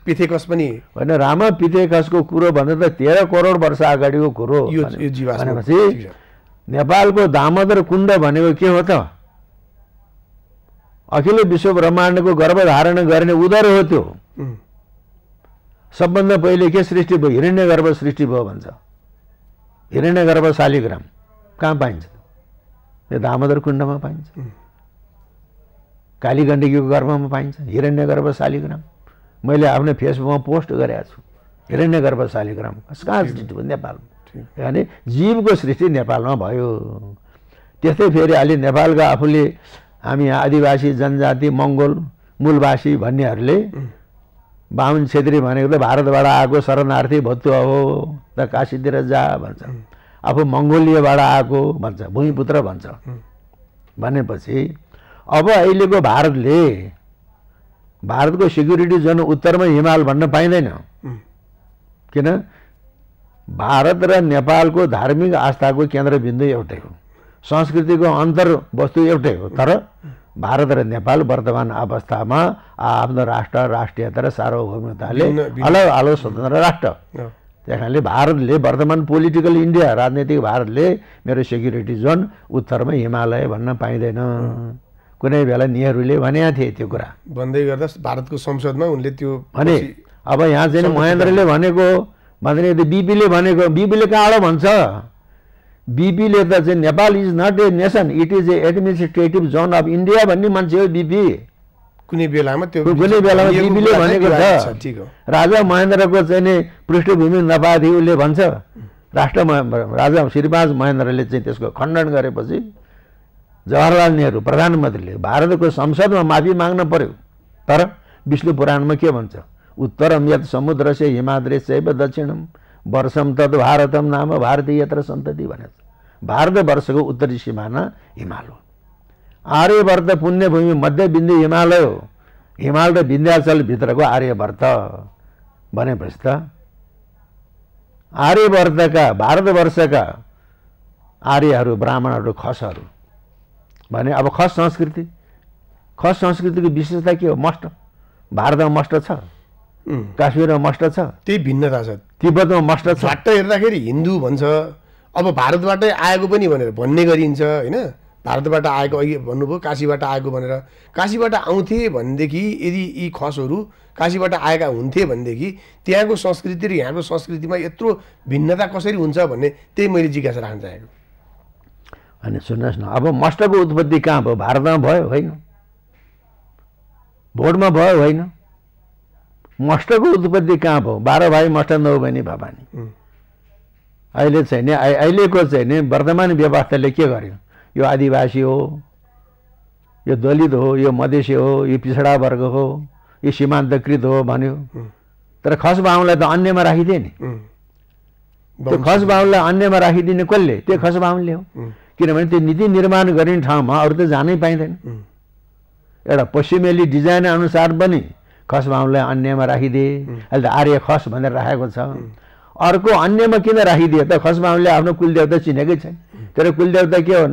पिथेकस पनि होइन, रामा पिथेकसको कुरो भन्दा त 13 करोड वर्ष अगाडिको कुरो भनेपछि नेपालको दामोदर कुण्ड भनेको के हो त? अखिल्लो विश्व ब्रह्माण्डको गर्भधारण गर्ने उदर हो त्यो। सबभन्दा पहिले के सृष्टि भयो? हिरण्यगर्भ सृष्टि भयो भन्छ। हिरण्यगर्भ शालिग्राम कहाँ पाइन्छ? यो दामोदर कुण्डमा पाइन्छ, कालीगण्डकीको गर्भमा पाइन्छ हिरण्यगर्भ शालिग्राम। मैले आफ्नो फेसबुकमा पोस्ट गरेको छु, हिरण्यगर्भ शालिग्राम कहाँ सृष्टि भयो? नेपालमा। यानि जीवको सृष्टि नेपालमा भयो। त्यस्तै फेरि अहिले नेपालका आफूले हामी यहाँ आदिवासी जनजाति मङ्गोल मूलवासी भन्नेहरूले बाहुन छेत्री भनेको त भारतबाट आएको शरणार्थी भत्तु हो त काशीतिर जा भन्छ। आफू मङ्गोलियाबाट आएको भन्छ, भूमिपुत्र भन्छ। भनेपछि अब अहिलेको भारतको सिक्युरिटी जोन उत्तरमा हिमाल भन्न पाइँदैन। किन? भारत र नेपालको धार्मिक आस्थाको केन्द्रबिन्दु एउटै हो, संस्कृतिको अन्तर वस्तु एउटै हो। तर भारत र नेपाल वर्तमान अवस्थामा आफ्नो राष्ट्र राष्ट्रियता र सार्वभौमिकताले अलग अलग स्वतन्त्र राष्ट्र। त्यस कारणले भारतले वर्तमान पोलिटिकल इन्डिया राजनैतिक भारतले मेरो सेक्युरिटी जोन उत्तरमा हिमालय भन्न पाइँदैन। कुनै बेला नेहरूले भनेका थिए त्यो कुरा भन्दै गर्दा भारतको संसदमा उनले त्यो भने अब यहाँ चाहिँ महेन्द्रले भनेको भन्दैन, बिपीले भनेको, बिपीले कहाँबाट भन्छ? बिपीले त चाहिँ Nepal is not a nation, it is an administrative zone of India भन्ने मान्छे हो बिपी। कुनै बेलामा बिपीले भनेको छ। राजा महेन्द्रको चाहिँ नि पृष्ठभूमि नपाएदेखि उसले भन्छ, राजा श्रीपाद महेन्द्रले चाहिँ त्यसको खण्डन गरेपछि जवाहरलाल नेहरू प्रधानमन्त्रीले भारतको संसदमा माफी माग्न पर्यो। तर विष्णु पुराणमा के भन्छ? उत्तरम यत् समुद्रस्य हिमाद्रेश्चैव दक्षिणम वर्षम तद् भारतम नाम भारतीय यत्र सन्तति भनेको छ। भारतवर्षको उत्तरी सिमाना हिमाल हो। आर्यवर्त पुण्यभूमि मध्यबिन्दु हिमालय हो। हिमाल र विन्ध्याचल भित्रको आर्यवर्त भनेपछि त आर्यवर्तका भारतवर्षका आर्यहरू, ब्राह्मणहरू, खसहरू भने अब खस संस्कृतिको विशेषता के हो? मस्ट। भारतमा मस्ट छ, काश्मीरमा मस्ट छ, त्यही भिन्नता छ। तिब्बतमा मस्ट छ। झट्ट हेर्दाखेरि हिन्दू भन्छ, अब भारतबाटै आएको पनि भनेर भन्ने गरिन्छ होइन। भारतबाट आएको, अघि भन्नुभयो काशीबाट आएको भनेर। काशीबाट आउँथे भनेदेखि यदि यी खसहरू काशीबाट आएका हुन्थे भनेदेखि त्यहाँको संस्कृति र यहाँको संस्कृतिमा यत्रो भिन्नता कसरी हुन्छ भन्ने त्यही मैले जिज्ञासा राख्न चाहेको। अनि सुन्नुहोस् न, अब मस्टको उत्पत्ति कहाँ भयो? भारतमा भयो होइन? भोटमा भयो होइन? मस्टको उत्पत्ति कहाँ भयो? 12 भाइ मस्ट 9 बहिनी भवानी। अहिले चाहिँ नि अहिलेको चाहिँ नि वर्तमान व्यवस्थाले के गर्यो? यो आदिवासी हो, यो दलित हो, यो मधेसी हो, यो पिछडा वर्ग हो, यो सीमान्तकृत हो भन्यो। तर खस बाहुनलाई त अन्यमा राखिदिए नि। त्यो खस बाहुनलाई अन्यमा राखिदिने कसले? त्यो खस बाहुनले हो। किनभने त्यो नीति निर्माण गर्ने ठाउँमा अरू त जानै पाइँदैन। एउटा पश्चिमेली डिजाइन अनुसार पनि खस बाहुनलाई अन्यमा राखिदिए। अहिले त आर्य खस भनेर राखेको छ। अर्को अन्यमा किन राखिदिए त? खस बाहुनले आफ्नो कुलदेवता चिनेकै छैन। तर कुलदेवता के हो?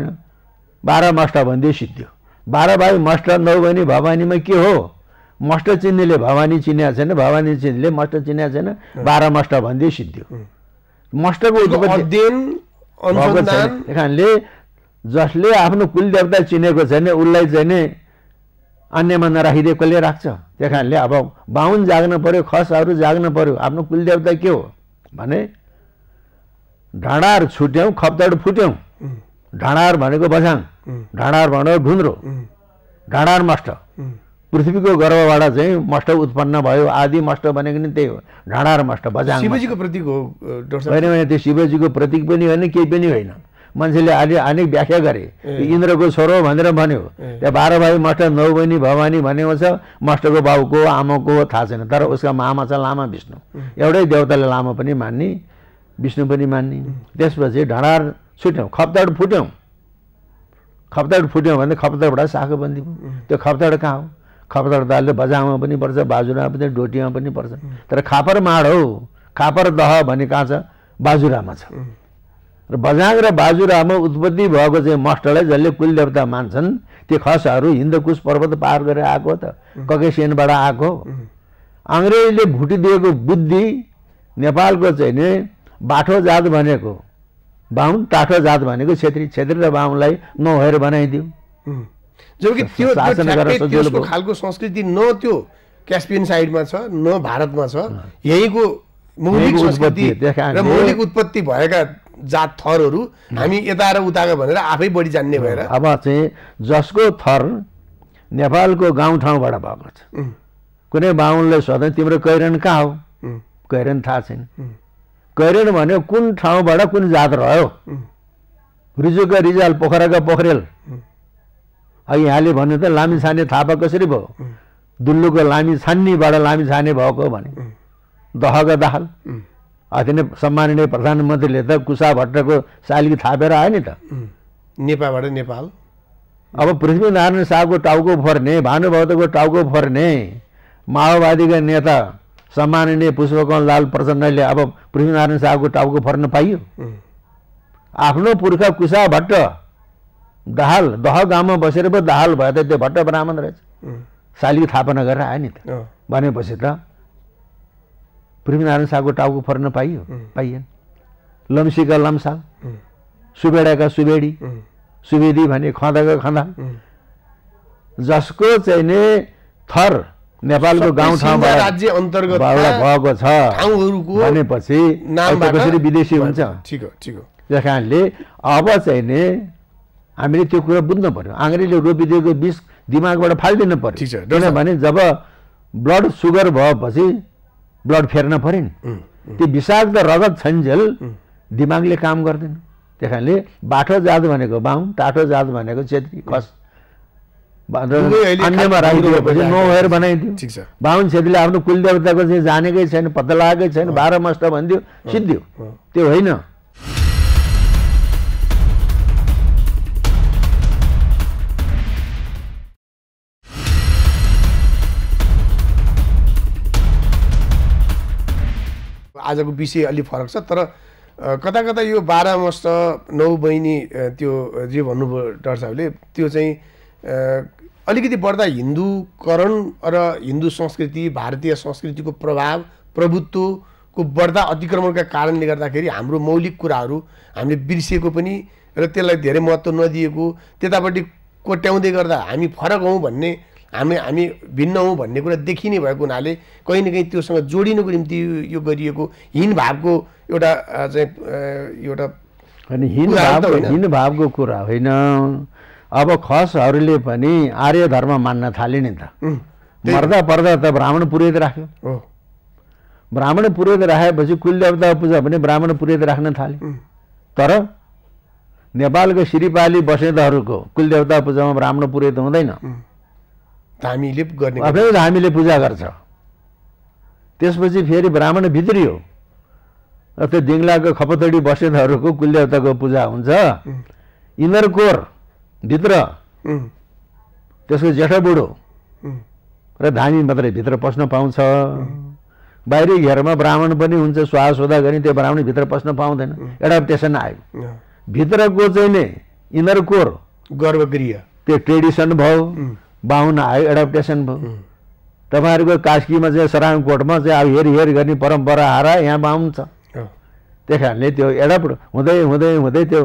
12 मस्ट भन्दै सिद्धियो। 12 भाइ मस्ट 9 बहिनी भवानीमा के हो? मस्ट चिन्नेले भवानी चिनेको छैन, भवानी चिन्नेले मस्ट चिनेको छैन, 12 मस्ट भन्दै सिद्धियो। मस्टको कारणले जसले आफ्नो कुलदेवता चिनेको छैन उसलाई चाहिँ नि अन्यमा नराखिदिए कसले राख्छ? त्यही कारणले अब बाहुन जाग्न पर्यो, खसहरू जाग्न पर्यो। आफ्नो कुलदेवता के हो भने ढाँडार छुट्यौँ, खप्तड फुट्यौँ। ढाँडार भनेको बझाङ, ढाँडार भनेको ढुन्द्रो, ढाँडार मस्ट। पृथ्वीको गर्भबाट चाहिँ मस्ट उत्पन्न भयो। आदि मस्ट भनेको नि त्यही हो, ढाँडार मस्ट, बझाङ। शिवजीको प्रतीक हो होइन? त्यो शिवजीको प्रतीक पनि होइन, केही पनि होइन। मान्छेले अनेक व्याख्या गरे। इन्द्रको छोरो भनेर भन्यो। त्यहाँ 12 भाइ मस्ट 9 बहिनी भवानी भनेको छ। मस्टको बाउको आमाको थाहा छैन। तर उसका मामा छ लामा विष्णु। एउटै देवताले लामा पनि मान्ने, विष्णु पनि मान्ने। त्यसपछि ढाँडार छुट्यौँ, खप्तड फुट्यौँ। खप्तड फुट्यौँ भने खप्तडबाट शाखबन्दी भयो। त्यो खप्तड कहाँ हो? खप्तड त अहिले बजाङमा पनि पर्छ, बाजुरामा पनि, डोटीमा पनि पर्छ। तर खापर माड हो, खापर दह भन्ने कहाँ छ? बाजुरामा छ। र बजाङ र बाजुरामा उत्पत्ति भएको चाहिँ मस्टलाई जसले कुलदेवता मान्छन् त्यो खसहरू हिन्दकुश पर्वत पार गरेर आएको त, ककेसियनबाट आएको। अङ्ग्रेजले भुटिदिएको बुद्धि नेपालको चाहिँ नि बाठो जात भनेको बाहुन, टाठो जात भनेको छेत्री, छेत्री र बाहुनलाई नहेर बनाइदियो। जबकि त्यो त्यसको खालको संस्कृति न त्यो क्यास्पियन साइडमा छ न भारतमा छ। यहीँको मौलिक संस्कृति र मौलिक उत्पत्ति भएका जात थरहरू हामी यता र उताका भनेर आफै बढी जान्ने भएर अब चाहिँ जसको थर नेपालको गाउँठाउँबाट भएको छ। कुनै बाहुनलाई सोध्दा तिम्रो कैरन कहाँ हो? कैरन थाहा छैन। कैरन भन्यो कुन ठाउँबाट कुन जात रह्यो? रिजुका रिजाल, पोखराका पोखरेल। अघि यहाँले भन्नु त लामी छाने थापा कसरी भयो? दुल्लुको लामी छान्नीबाट लामी छाने भएको भने। दहका दाहाल अति नै सम्माननीय प्रधानमन्त्रीले त कुशा भट्टको शालिग थापेर आयो नि त नेपालबाट नेपाल। अब पृथ्वीनारायण शाहको टाउको फर्ने, भानुभक्तको टाउको फर्ने, माओवादीका नेता सम्माननीय पुष्पकमल लाल प्रचण्डले अब पृथ्वीनारायण शाहको टाउको फर्न पाइयो? आफ्नो पुर्खा कुशा भट्ट दाहाल दह गाउँमा बसेर पो दाहाल भयो त त्यो भट्ट ब्राह्मण रहेछ। शालिग थापना गरेर आयो नि त। भनेपछि त पृथ्वीनारायण शाहको टाउको फर्न पाइयो? पाइएन। लम्सीका लम्साल, सुबेडाका सुबेडी, सुवेदी भने खँदाका खँदा। जसको चाहिँ नि थर नेपालको गाउँठाउँबाट राज्य अन्तर्गत भएको छ ठाउँहरूको भनेपछि नामबाट कसरी विदेशी हुन्छ? ठिक हो ठिक हो। त्यस कारणले अब चाहिँ नि हामीले त्यो कुरा बुझ्नु पर्यो। आङ्ग्रेजले रोपिदिएको विष दिमागबाट फालिदिनु पर्यो। ठिक छ। किनभने जब ब्लड सुगर भएपछि ब्लड फेर्न पर्यो नि। त्यो विषाक्त रगत छन्जेल दिमागले काम गर्दैन। त्यस कारणले बाठो जात भनेको बाहुन, टाठो जात भनेको छेत्री, खस अन्यमा राखिदिएपछि नौहेर बनाइदियो। ठिक छ। बाहुन छेत्रीले आफ्नो कुलदेवताको चाहिँ जानेकै छैन, पत्ता लागेकै छैन, 12 मस्ट भनिदियो, सिद्धियो। त्यो होइन। आजको विषय अलि फरक छ, तर कता कता यो 12 मस्ट 9 बहिनी त्यो जे भन्नुभयो डाक्टर साहबले, त्यो चाहिँ अलिकति बढ्दा हिन्दूकरण र हिन्दू संस्कृति, भारतीय संस्कृतिको प्रभाव प्रभुत्वको बढ्दा अतिक्रमणका कारणले गर्दाखेरि हाम्रो मौलिक कुराहरू हामीले बिर्सिएको पनि र त्यसलाई धेरै महत्त्व नदिएको, त्यतापट्टि कोट्याउँदै गर्दा हामी फरक हौँ भन्ने, हामी भिन्न हौँ भन्ने कुरा देखिने भएको हुनाले कहीँ न कहीँ त्योसँग जोडिनको निम्ति यो गरिएको हीन भावको एउटा चाहिँ एउटा हीन भावको कुरा होइन। अब खसहरूले पनि आर्य धर्म मान्न थाले नि त। मर्दा पर्दा त ब्राह्मण पुरोहित राख्यो। ब्राह्मण पुरोहित राखेपछि कुलदेवता पूजा पनि ब्राह्मण पुरोहित राख्न थाले। तर नेपालको सिरिपाली बसेदाहरूको कुलदेवता पूजामा ब्राह्मण पुरोहित हुँदैन। धामीले गर्ने, आफै धामीले पूजा गर्छ। त्यसपछि फेरि ब्राह्मण भित्रियो, त्यो दिङ्लाको खपतडी बसेदाहरूको कुलदेवताको पूजा हुन्छ। इनरकोर भित्र त्यसको जेठो बुढो र धामी मात्रै भित्र पस्न पाउँछ। बाहिरी घेरमा ब्राह्मण पनि हुन्छ, स्वाहा सोधा गर्ने, त्यो ब्राह्मण भित्र पस्न पाउँदैन। एडाप्टेसन आयो। भित्रको चाहिँ नै इनरकोर गर्भगृह त्यो ट्रेडिसन भयो, बाहुन आयो, एडाप्टेसन भयो। तपाईँहरूको कास्कीमा चाहिँ सराङकोटमा चाहिँ अब हेर गर्ने परम्परा आएर यहाँ बाहुन छ। त्यस कारणले त्यो एडाप्ट हुँदै हुँदै हुँदै त्यो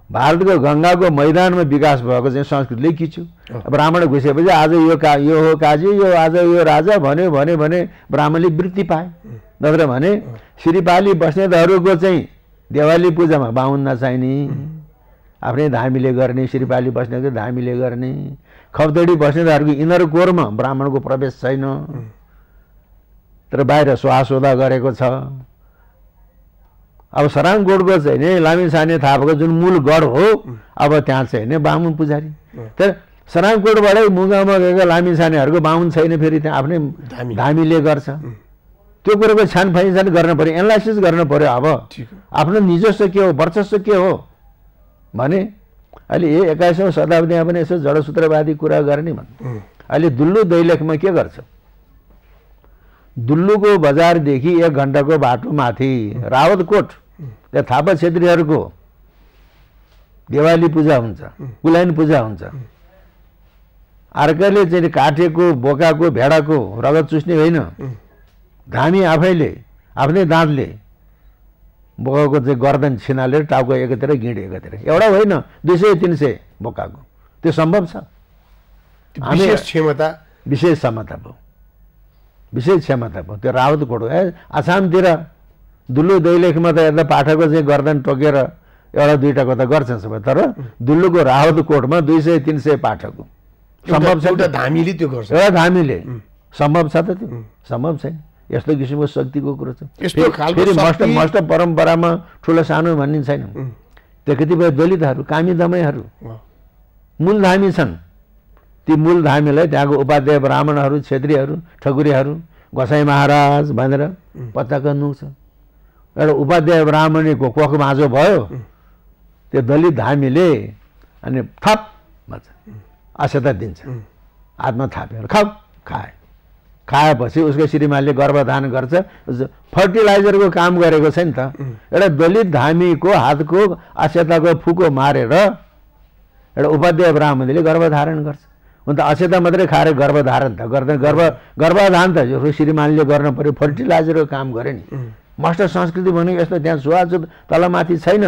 भारतको गङ्गाको मैदानमा विकास भएको चाहिँ संस्कृतिले खिच्यो। ब्राह्मण घुसेपछि आज यो हो काजी, यो आज यो राजा भन्यो भने ब्राह्मणले वृत्ति पाए। नत्र भने श्रीपाली बस्नेतहरूको चाहिँ देवाली पूजामा बाहुन नचाहिने, आफ्नै धामीले गर्ने, श्रीपाली बस्नेतको धामीले गर्ने। खपतडी बस्नेतहरूको इनर कोरमा ब्राह्मणको प्रवेश छैन, तर बाहिर स्वासोदा गरेको छ। अब सराङकोटको चाहिँ नि लामिछाने थापाको जुन मूल गढ हो, अब त्यहाँ चाहिँ नि बाहुन पुजारी। तर सराङकोटबाटै मुगामा गएको लामिछानेहरूको बाहुन छैन, फेरि त्यहाँ आफ्नै धामीले गर्छ। त्यो कुरोको छानफाइन गर्न पर्यो, एनालाइसिस गर्न पर्यो। अब आफ्नो निजस्व के हो, वर्चस्व के हो भने अहिले 21औं शताब्दीमा पनि यसो जडसूत्रवादी कुरा गर्ने भन्। अहिले दुल्लु दैलेखमा के गर्छ? दुल्लुको बजारदेखि 1 घण्टाको बाटो माथि रावतकोट, त्यहाँ थापा क्षेत्रीहरूको देवाली पूजा हुन्छ, कुलाइन पूजा हुन्छ। अर्काले चाहिँ काटेको बोकाको भेडाको रगत चुस्ने होइन, धामी आफैले आफ्नै दाँतले बोकाको चाहिँ गर्दन छिनालेर टाउको एकातिर गिँड एकातिर, एउटा होइन 200-300 बोकाको। त्यो सम्भव छ। विशेष क्षमता भयो, विशेष क्षमता भयो। त्यो रावतकोट हो। आसामतिर दुल्लु दैलेखमा त यता पाठाको चाहिँ गर्दन टोकेर एउटा दुईटाको त गर्छन् सबै, तर दुल्लुको रावतकोटमा 200-300 पाठकको सम्भव छ। एउटा धामीले त्यो गर्छ, एउटा धामीले सम्भव छ त? त्यो सम्भव छैन। यस्तो किसिमको शक्तिको कुरो छ। फेरि मस्ट परम्परामा ठुलो सानो भन्ने छैन। त्यो कतिपय दलितहरू, कामी दमैहरू मूल धामी छन्। ती मूल धामीलाई त्यहाँको उपाध्याय ब्राह्मणहरू, क्षेत्रीहरू, ठकुरीहरू गोसाई महाराज भनेर पत्ता गर्नु छ। एउटा उपाध्याय ब्राह्मणीको कोख माझो भयो, त्यो दलित धामीले अनि थप भन्छ आशता दिन्छ, हातमा थापेर खाएपछि उसको श्रीमानले गर्भधान गर्छ। फर्टिलाइजरको काम गरेको छ नि त। एउटा दलित धामीको हातको आशताको फुको मारेर एउटा उपाध्याय ब्राह्मणले गर्भधारण गर्छ। हुन त अक्षता मात्रै खाएर गर्भधारण त गर्दैन, गर्भधान त श्रीमानले गर्न पर्यो। फर्टिलाइजरको काम गरे नि। मास्टर संस्कृति भनेको यस्तो त्यहाँ छुवाछुत तलमाथि छैन,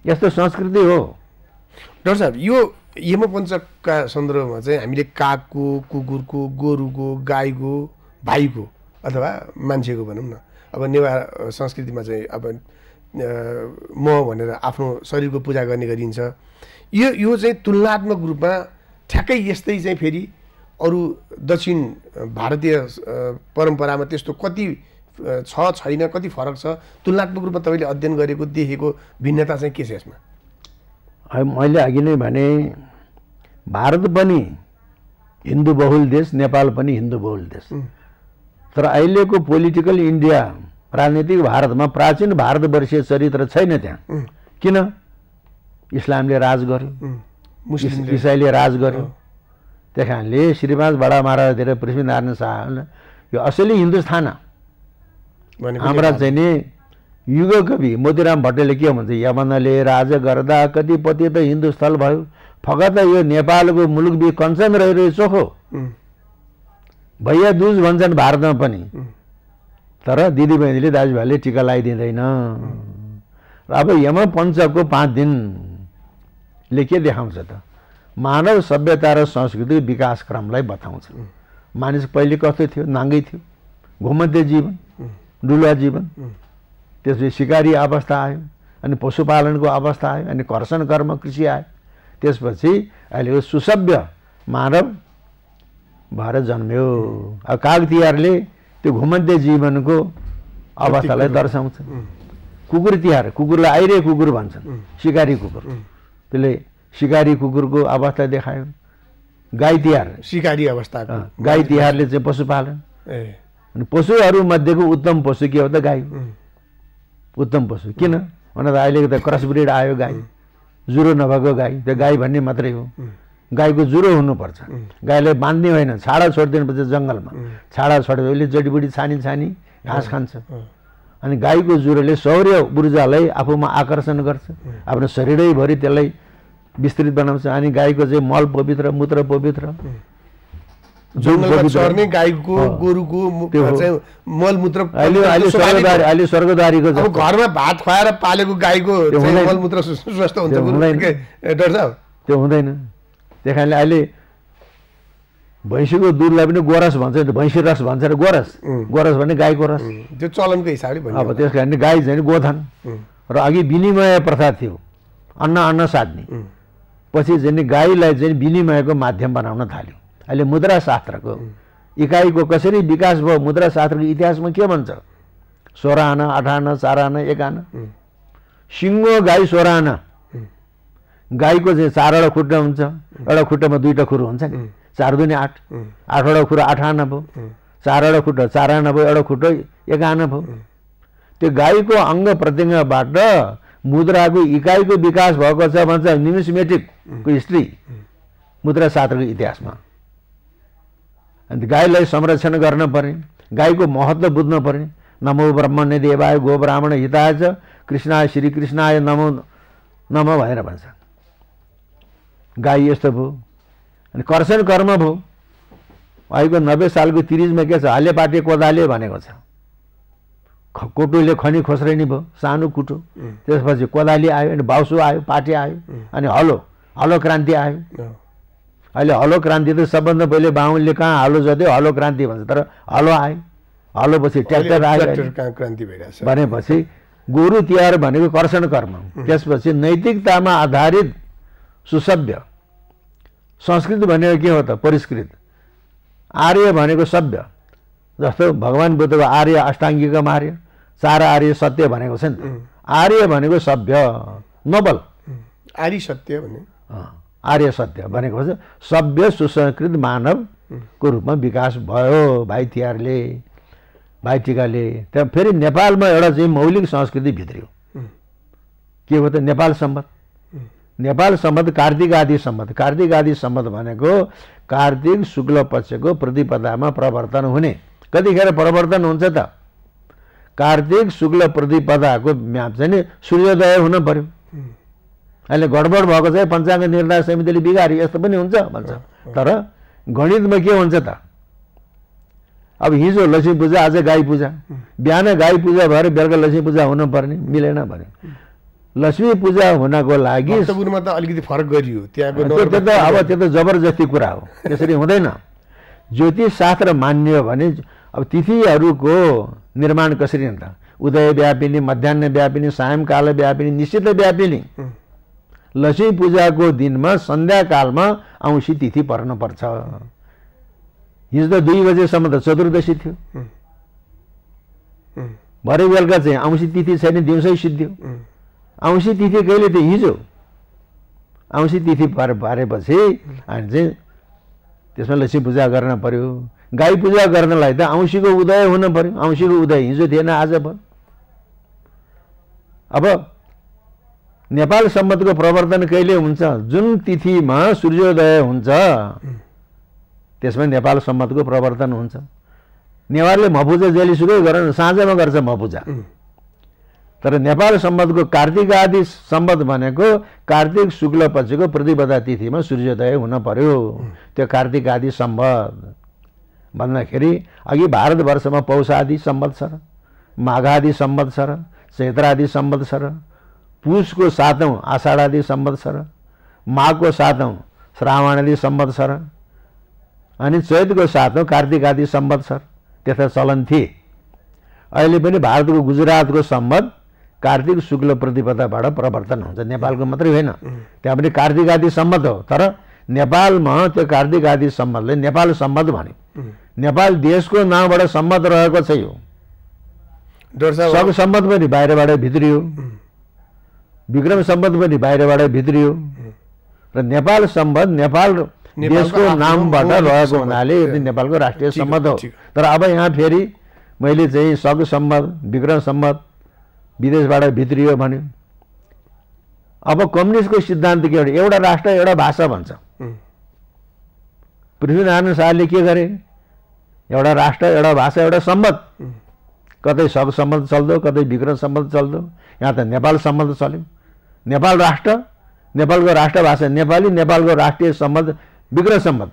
यस्तो संस्कृति हो। डाक्टर साहब, यो यमपञ्चकका सन्दर्भमा चाहिँ हामीले कागको, कुकुरको, गोरुको, गाईको, भाइको अथवा मान्छेको भनौँ न, अब नेवार संस्कृतिमा चाहिँ अब म भनेर आफ्नो शरीरको पूजा गर्ने गरिन्छ। यो चाहिँ तुलनात्मक रूपमा ठ्याक्कै यस्तै चाहिँ फेरि अरू दक्षिण भारतीय परम्परामा त्यस्तो कति छैन, कति फरक छ, तुलनात्मक रूपमा तपाईँले अध्ययन गरेको देखेको भिन्नता चाहिँ के छ यसमा? मैले अघि नै भने भारत पनि हिन्दू बहुल देश, नेपाल पनि हिन्दू बहुल देश, तर अहिलेको पोलिटिकल इन्डिया राजनीतिक भारतमा प्राचीन भारतवर्षीय चरित्र छैन त्यहाँ। किन? इस्लामले राज गर्यो, इसाईले राज गर्यो। त्यस कारणले श्रीपाद बडा महाराजतिर पृथ्वीनारायण शाह यो असली हिन्दुस्तान हाम्रा चाहिँ नि युग कवि मोतीराम भट्टले के भन्छ, यमनले राज गर्दा कति पति त हिन्दू स्थल भयो, फकत यो नेपालको मुलुक बि कञ्चन रहिरहे चोखो भैया दुज भन्छन् भारतमा पनि, तर दिदीबहिनीले दाजुभाइले टिका लगाइदिँदैन। अब यमपञ्चकको 5 दिनले के देखाउँछ त? मानव सभ्यता र संस्कृति विकास क्रमलाई बताउँछ। मानिस पहिले कस्तो थियो? नाङ्गै थियो, घुमन्ते जीवन, डुलुवा जीवन, त्यसपछि शिकारी अवस्था आयो, अनि पशुपालनको अवस्था आयो, अनि कर्षण कर्म कृषि आयो, त्यसपछि अहिलेको सुसभ्य मानव भएर जन्म्यो। अब काग तिहारले त्यो घुमन्ते जीवनको अवस्थालाई दर्शाउँछ। कुकुर तिहार, कुकुरलाई आइरे कुकुर भन्छन्, शिकारी कुकुर, त्यसले शिकारी कुकुरको अवस्था देखायो। गाई तिहार शिकारी अवस्था, गाई तिहारले चाहिँ पशुपालन, अनि पशुहरू मध्येको उत्तम पशु के हो त? गाई उत्तम पशु। किन भन्दा अहिलेको त क्रस ब्रिड आयो, गाई जुरो नभएको गाई, त्यो गाई भन्ने मात्रै हो। गाईको जुरो हुनुपर्छ, गाईलाई बाँध्ने होइन, छाडा छोडिदिनुपर्छ जङ्गलमा। छाडा छोडेपछि जडीबुटी छानी घाँस खान्छ, अनि गाईको जुरोले सौर्य ऊर्जालाई आफूमा आकर्षण गर्छ, आफ्नो शरीरैभरि त्यसलाई विस्तृत बनाउँछ। अनि गाईको चाहिँ मल पवित्र, मूत्र पवित्र, जङ्गलमा चर्ने गाईको गोरुको चाहिँ मलमूत्र अहिले स्वर्गदारीको घरमा भात खुवाएर पालेको गाईको मलमूत्र स्वस्थ हुन्छ डाक्टर साहब? त्यो हुँदैन। त्यही कारणले अहिले भैँसीको दुधलाई पनि गोरस भन्छ, भैँसी रस भन्छ र गोरस भने गाईको रस, त्यो चलनको हिसाबले भन्छ। अब त्यस कारणले गाई चाहिँ गोधन। र अघि विनिमय प्रथा थियो, अन्न साध्ने, पछि चाहिँ गाईलाई चाहिँ विनिमयको माध्यम बनाउन थाल्यो। अहिले मुद्राशास्त्रको इकाइको कसरी विकास भयो? मुद्राशास्त्रको इतिहासमा के भन्छ? 16 आना, 8 आना, 4 आना, 1 आना। सिङ्गो गाई 16 आना। गाईको चाहिँ 4वटा खुट्टा हुन्छ, एउटा खुट्टामा 2टा खुर हुन्छ नि, 4 दूनी 8, 8वटा खुर 8 आना भयो, 4वटा खुट्टा 4 आना भयो, एउटा खुट्टा 1 आना भयो। त्यो गाईको अङ्ग प्रत्यङ्गबाट मुद्राको इकाइको विकास भएको छ भन्छ न्युमिसमेटिकको हिस्ट्री मुद्राशास्त्रको इतिहासमा। अनि गाईलाई संरक्षण गर्न पर्ने, गाईको महत्त्व बुझ्न पर्ने। नमो ब्रह्मण्य देवाय गो ब्राह्मण हिताय च कृष्णाय श्री कृष्णाय नमो नमः भनेर भन्छ। गाई यस्तो भयो। अनि कर्षण कर्म भयो। अहिलेको 90 सालको 30मा के छ? हालेपाटे कोदाले भनेको छ। कोटोले खनी खोस्रेनी भयो, सानो कुटो, त्यसपछि कोदाली आयो, अनि बाउसो आयो, पाटे आयो, अनि हलो क्रान्ति आयो। अहिले हलो क्रान्ति त सबभन्दा पहिले बाहुनले कहाँ हलो जोत्यो, हलो क्रान्ति भन्छ, तर हलो आयो, हलोपछि ट्र्याक्टर आयो भनेपछि गोरु तिहार भनेको कर्षण कर्म। त्यसपछि नैतिकतामा आधारित सुसभ्य संस्कृति भनेको के हो त? परिष्कृत। आर्य भनेको सभ्य, जस्तो भगवान बुद्धको आर्य अष्टाङ्गिकमा आर्य, 4 आर्य सत्य भनेको छ नि। आर्य भनेको सभ्य, नोबल। आर्य सत्य भने आर्य सत्य भनेको छ सभ्य सुसंस्कृत मानवको रूपमा विकास भयो भाइ तिहारले, भाइ टिकाले। त्यहाँ फेरि नेपालमा एउटा चाहिँ मौलिक संस्कृति भित्रियो। के हो त? नेपाल सम्बत। नेपाल सम्बत कार्तिक आदि सम्बत। कार्तिक आदि सम्बत भनेको कार्तिक शुक्ल पक्षको प्रतिपदामा प्रवर्तन हुने। कतिखेर प्रवर्तन हुन्छ त? कार्तिक शुक्ल प्रतिपदाको म्याप चाहिँ नि सूर्योदय हुन पर्यो। अहिले गडबड भएको चाहिँ पञ्चाङ्ग निर्णय समितिले बिगारी, यस्तो पनि हुन्छ भन्छ। तर गणितमा के हुन्छ त? अब हिजो लक्ष्मी पूजा, आज गाई पूजा, बिहान गाई पूजा भएर बेलुका लक्ष्मी पूजा हुनुपर्ने, मिलेन भने लक्ष्मी पूजा हुनको लागि भक्तपुरमा त अलिकति फरक गरियो त्यहाँको त्यो त जबरजस्ती कुरा हो, त्यसरी हुँदैन। ज्योतिष शास्त्र मान्यो भने अब तिथिहरूको निर्माण कसरी हुन्छ, उदय व्यापिनी, मध्याह्न व्यापिनी, सायंकाल व्यापिनी, निश्चित व्यापिनी। लक्ष्मी पूजाको दिनमा सन्ध्याकालमा औँसी तिथि पर्नुपर्छ। हिजो त 2 बजेसम्म त चतुर्दशी थियो, भरे बेलुका चाहिँ औँसी तिथि छैन, दिउँसै सिद्धियो। औँसी तिथि कहिले थियो, हिजो। औँसी तिथि पारेपछि हामी चाहिँ त्यसमा लक्ष्मी पूजा गर्न पर्यो। गाई पूजा गर्नलाई त औँसीको उदय हुन पर्यो, औँसीको उदय हिजो थिएन, आज भयो। अब नेपाल सम्वतको प्रवर्तन कहिले हुन्छ, जुन तिथिमा सूर्योदय हुन्छ त्यसमा नेपाल सम्वतको प्रवर्तन हुन्छ। नेवारले मपूजा जहिलेसुकै गर्न साँझमा गर्छ मपूजा, तर नेपाल सम्वतको कार्तिक आदि सम्वत भनेको कार्तिक शुक्ल पक्षको प्रतिपदा तिथिमा सूर्योदय हुन पर्यो। त्यो कार्तिक आदि सम्वत भन्दाखेरि अघि भारतवर्षमा पौष आदि सम्वत्सर, माघ आदि सम्वत्सर, चैत्र आदि सम्वत्सर, पुषको 7औं आषाढ आदि सम्वत्सर, माघको 7औं श्रावण आदि सम्वत्सर, अनि चैतको 7औं कार्तिक आदि सम्वत्सर त्यस्ता चलन थिए। अहिले पनि भारतको गुजरातको सम्वत कार्तिक शुक्ल प्रतिपदाबाट प्रवर्तन हुन्छ, नेपालको मात्रै होइन, त्यहाँ पनि कार्तिक आदि सम्वत हो। तर नेपालमा त्यो कार्तिक आदि सम्वतले नेपाल सम्वत भन्यो। नेपाल देशको नामबाट सम्वत रहेको छ। यो सब सम्वत पनि बाहिरबाट भित्रियो, विक्रम सम्वत पनि बाहिरबाट भित्रियो, र नेपाल सम्वत नेपाल देशको नामबाट रहेको हुनाले यो नेपालको राष्ट्रिय सम्वत हो। तर अब यहाँ फेरि मैले चाहिँ सग सम्वत, विक्रम सम्वत विदेशबाट भित्रियो भन्यो। अब कम्युनिस्टको सिद्धान्त के हो, एउटा राष्ट्र एउटा भाषा भन्छ। पृथ्वीनारायण शाहले के गरे, एउटा राष्ट्र एउटा भाषा एउटा सम्वत। कतै सग सम्वत चल्दो, कतै विक्रम सम्वत चल्दो, यहाँ त नेपाल सम्वत चल्यो। नेपाल राष्ट्र, नेपालको राष्ट्रभाषा नेपाली, नेपालको राष्ट्रिय सम्वत विक्रम सम्वत।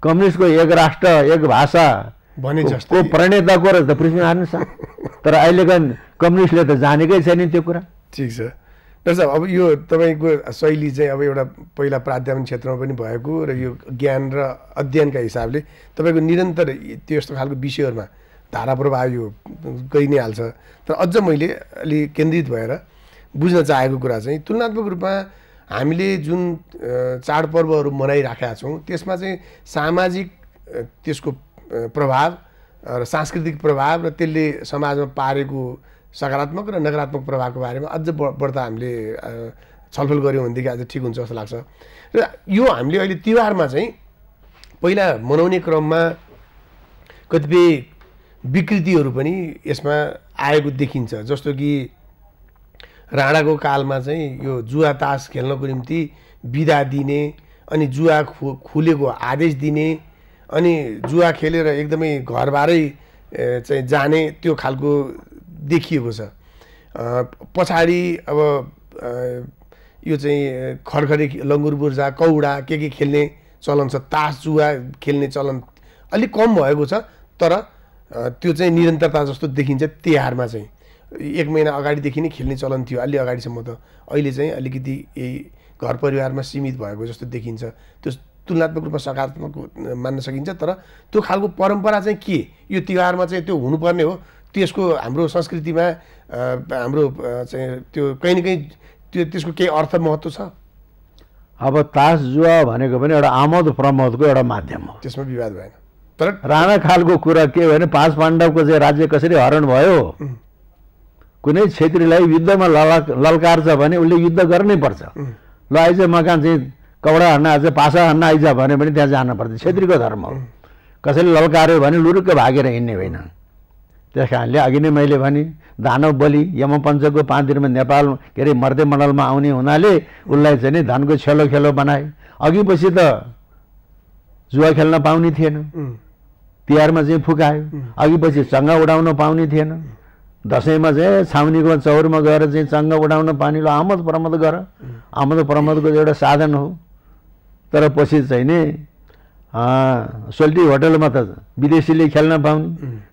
कम्युनिस्टको एक राष्ट्र एक भाषा भने जस्तो प्रणेता को रहेछ पृथ्वीनारायण शाह। तर अहिलेका कम्युनिस्टले त जानेकै छैन त्यो कुरा। ठिक छ डाक्टर साहब, अब यो तपाईँको शैली चाहिँ अब एउटा पहिला प्राध्यापन क्षेत्रमा पनि भएको र यो ज्ञान र अध्ययनका हिसाबले तपाईँको निरन्तर त्यो यस्तो खालको विषयहरूमा धारा प्रवाह यो गइ नै हाल्छ। तर अझ मैले अलि केन्द्रित भएर बुझ्न चाहेको कुरा चाहिँ तुलनात्मक रूपमा हामीले जुन चाडपर्वहरू मनाइराखेका छौँ त्यसमा चाहिँ सामाजिक त्यसको प्रभाव र सांस्कृतिक प्रभाव र त्यसले समाजमा पारेको सकारात्मक र नकारात्मक प्रभावको बारेमा अझ बढ्ता हामीले छलफल गऱ्यौँ भनेदेखि अझ ठिक हुन्छ जस्तो लाग्छ। र यो हामीले अहिले तिहारमा चाहिँ पहिला मनाउने क्रममा कतिपय विकृतिहरू पनि यसमा आएको देखिन्छ। जस्तो कि राणाको कालमा चाहिँ यो जुवा तास खेल्नको निम्ति बिदा दिने, अनि जुवा खुलेको आदेश दिने, अनि जुवा खेलेर एकदमै घरबारै चाहिँ जाने त्यो खालको देखिएको छ। पछाडि अब यो चाहिँ खरखरे, लङ्गुर बुर्जा, कौडा के खेल्ने चलन छ, तास जुवा खेल्ने चलन अलिक कम भएको छ। तर त्यो चाहिँ निरन्तरता जस्तो देखिन्छ। तिहारमा चाहिँ 1 महिना अगाडिदेखि नै खेल्ने चलन थियो, अलि अगाडिसम्म त। अहिले चाहिँ अलिकति यही घर परिवारमा सीमित भएको जस्तो देखिन्छ। त्यो तुलनात्मक रूपमा सकारात्मक मान्न सकिन्छ। तर त्यो खालको परम्परा चाहिँ के, यो तिहारमा चाहिँ त्यो हुनुपर्ने हो, त्यसको हाम्रो संस्कृतिमा हाम्रो चाहिँ त्यो कहीँ न कहीँ त्यसको केही अर्थ महत्त्व छ। अब तास जुवा भनेको पनि एउटा आमोद प्रमोदको एउटा माध्यम हो, त्यसमा विवाद भएन। तर राणा खालको कुरा के भने पाँच पाण्डवको चाहिँ राज्य कसरी हरण भयो। कुनै क्षेत्रीलाई युद्धमा ललकार्छ भने उसले युद्ध गर्नै पर्छ। ल आइज मकान चाहिँ कौडा हान्न आइज, पासा हान्न आइज भन्यो भने त्यहाँ जानुपर्छ, क्षेत्रीको धर्म हो। कसैले ललकार्यो भने लुरुक्क भागेर हिँड्ने होइन। त्यस कारणले अघि नै मैले भने दानव बलि यमपञ्चको 5 दिनमा नेपाल के अरे मर्ते मण्डलमा आउने हुनाले उसलाई चाहिँ धनको छेलो खेलो बनाए। अघि पछि त जुवा खेल्न पाउने थिएन, तिहारमा चाहिँ फुकायो। अघि पछि चङ्गा उडाउन पाउने थिएन, दसैँमा चाहिँ छाउनीको चौरमा गएर चाहिँ चङ्गा उडाउन पानी। ल आमद प्रमोद गर, आमद प्रमोदको एउटा साधन हो। तर पछि चाहिँ नि सोल्टी होटलमा त विदेशीले खेल्न पाउने,